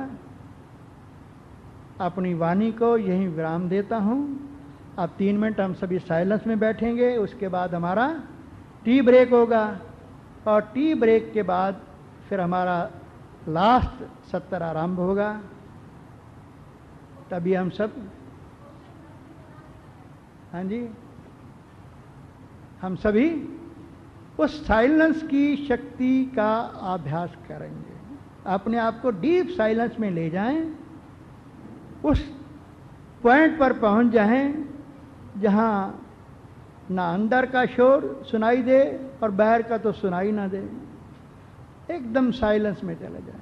Speaker 1: अपनी वाणी को यहीं विराम देता हूं। अब 3 मिनट हम सभी साइलेंस में बैठेंगे, उसके बाद हमारा टी ब्रेक होगा और टी ब्रेक के बाद फिर हमारा लास्ट सत्र आरंभ होगा। तभी हम सब, हाँ जी, हम सभी उस साइलेंस की शक्ति का अभ्यास करेंगे। अपने आप को डीप साइलेंस में ले जाएं, उस पॉइंट पर पहुंच जाएं जहां ना अंदर का शोर सुनाई दे और बाहर का तो सुनाई ना दे, एकदम साइलेंस में चले जाएं।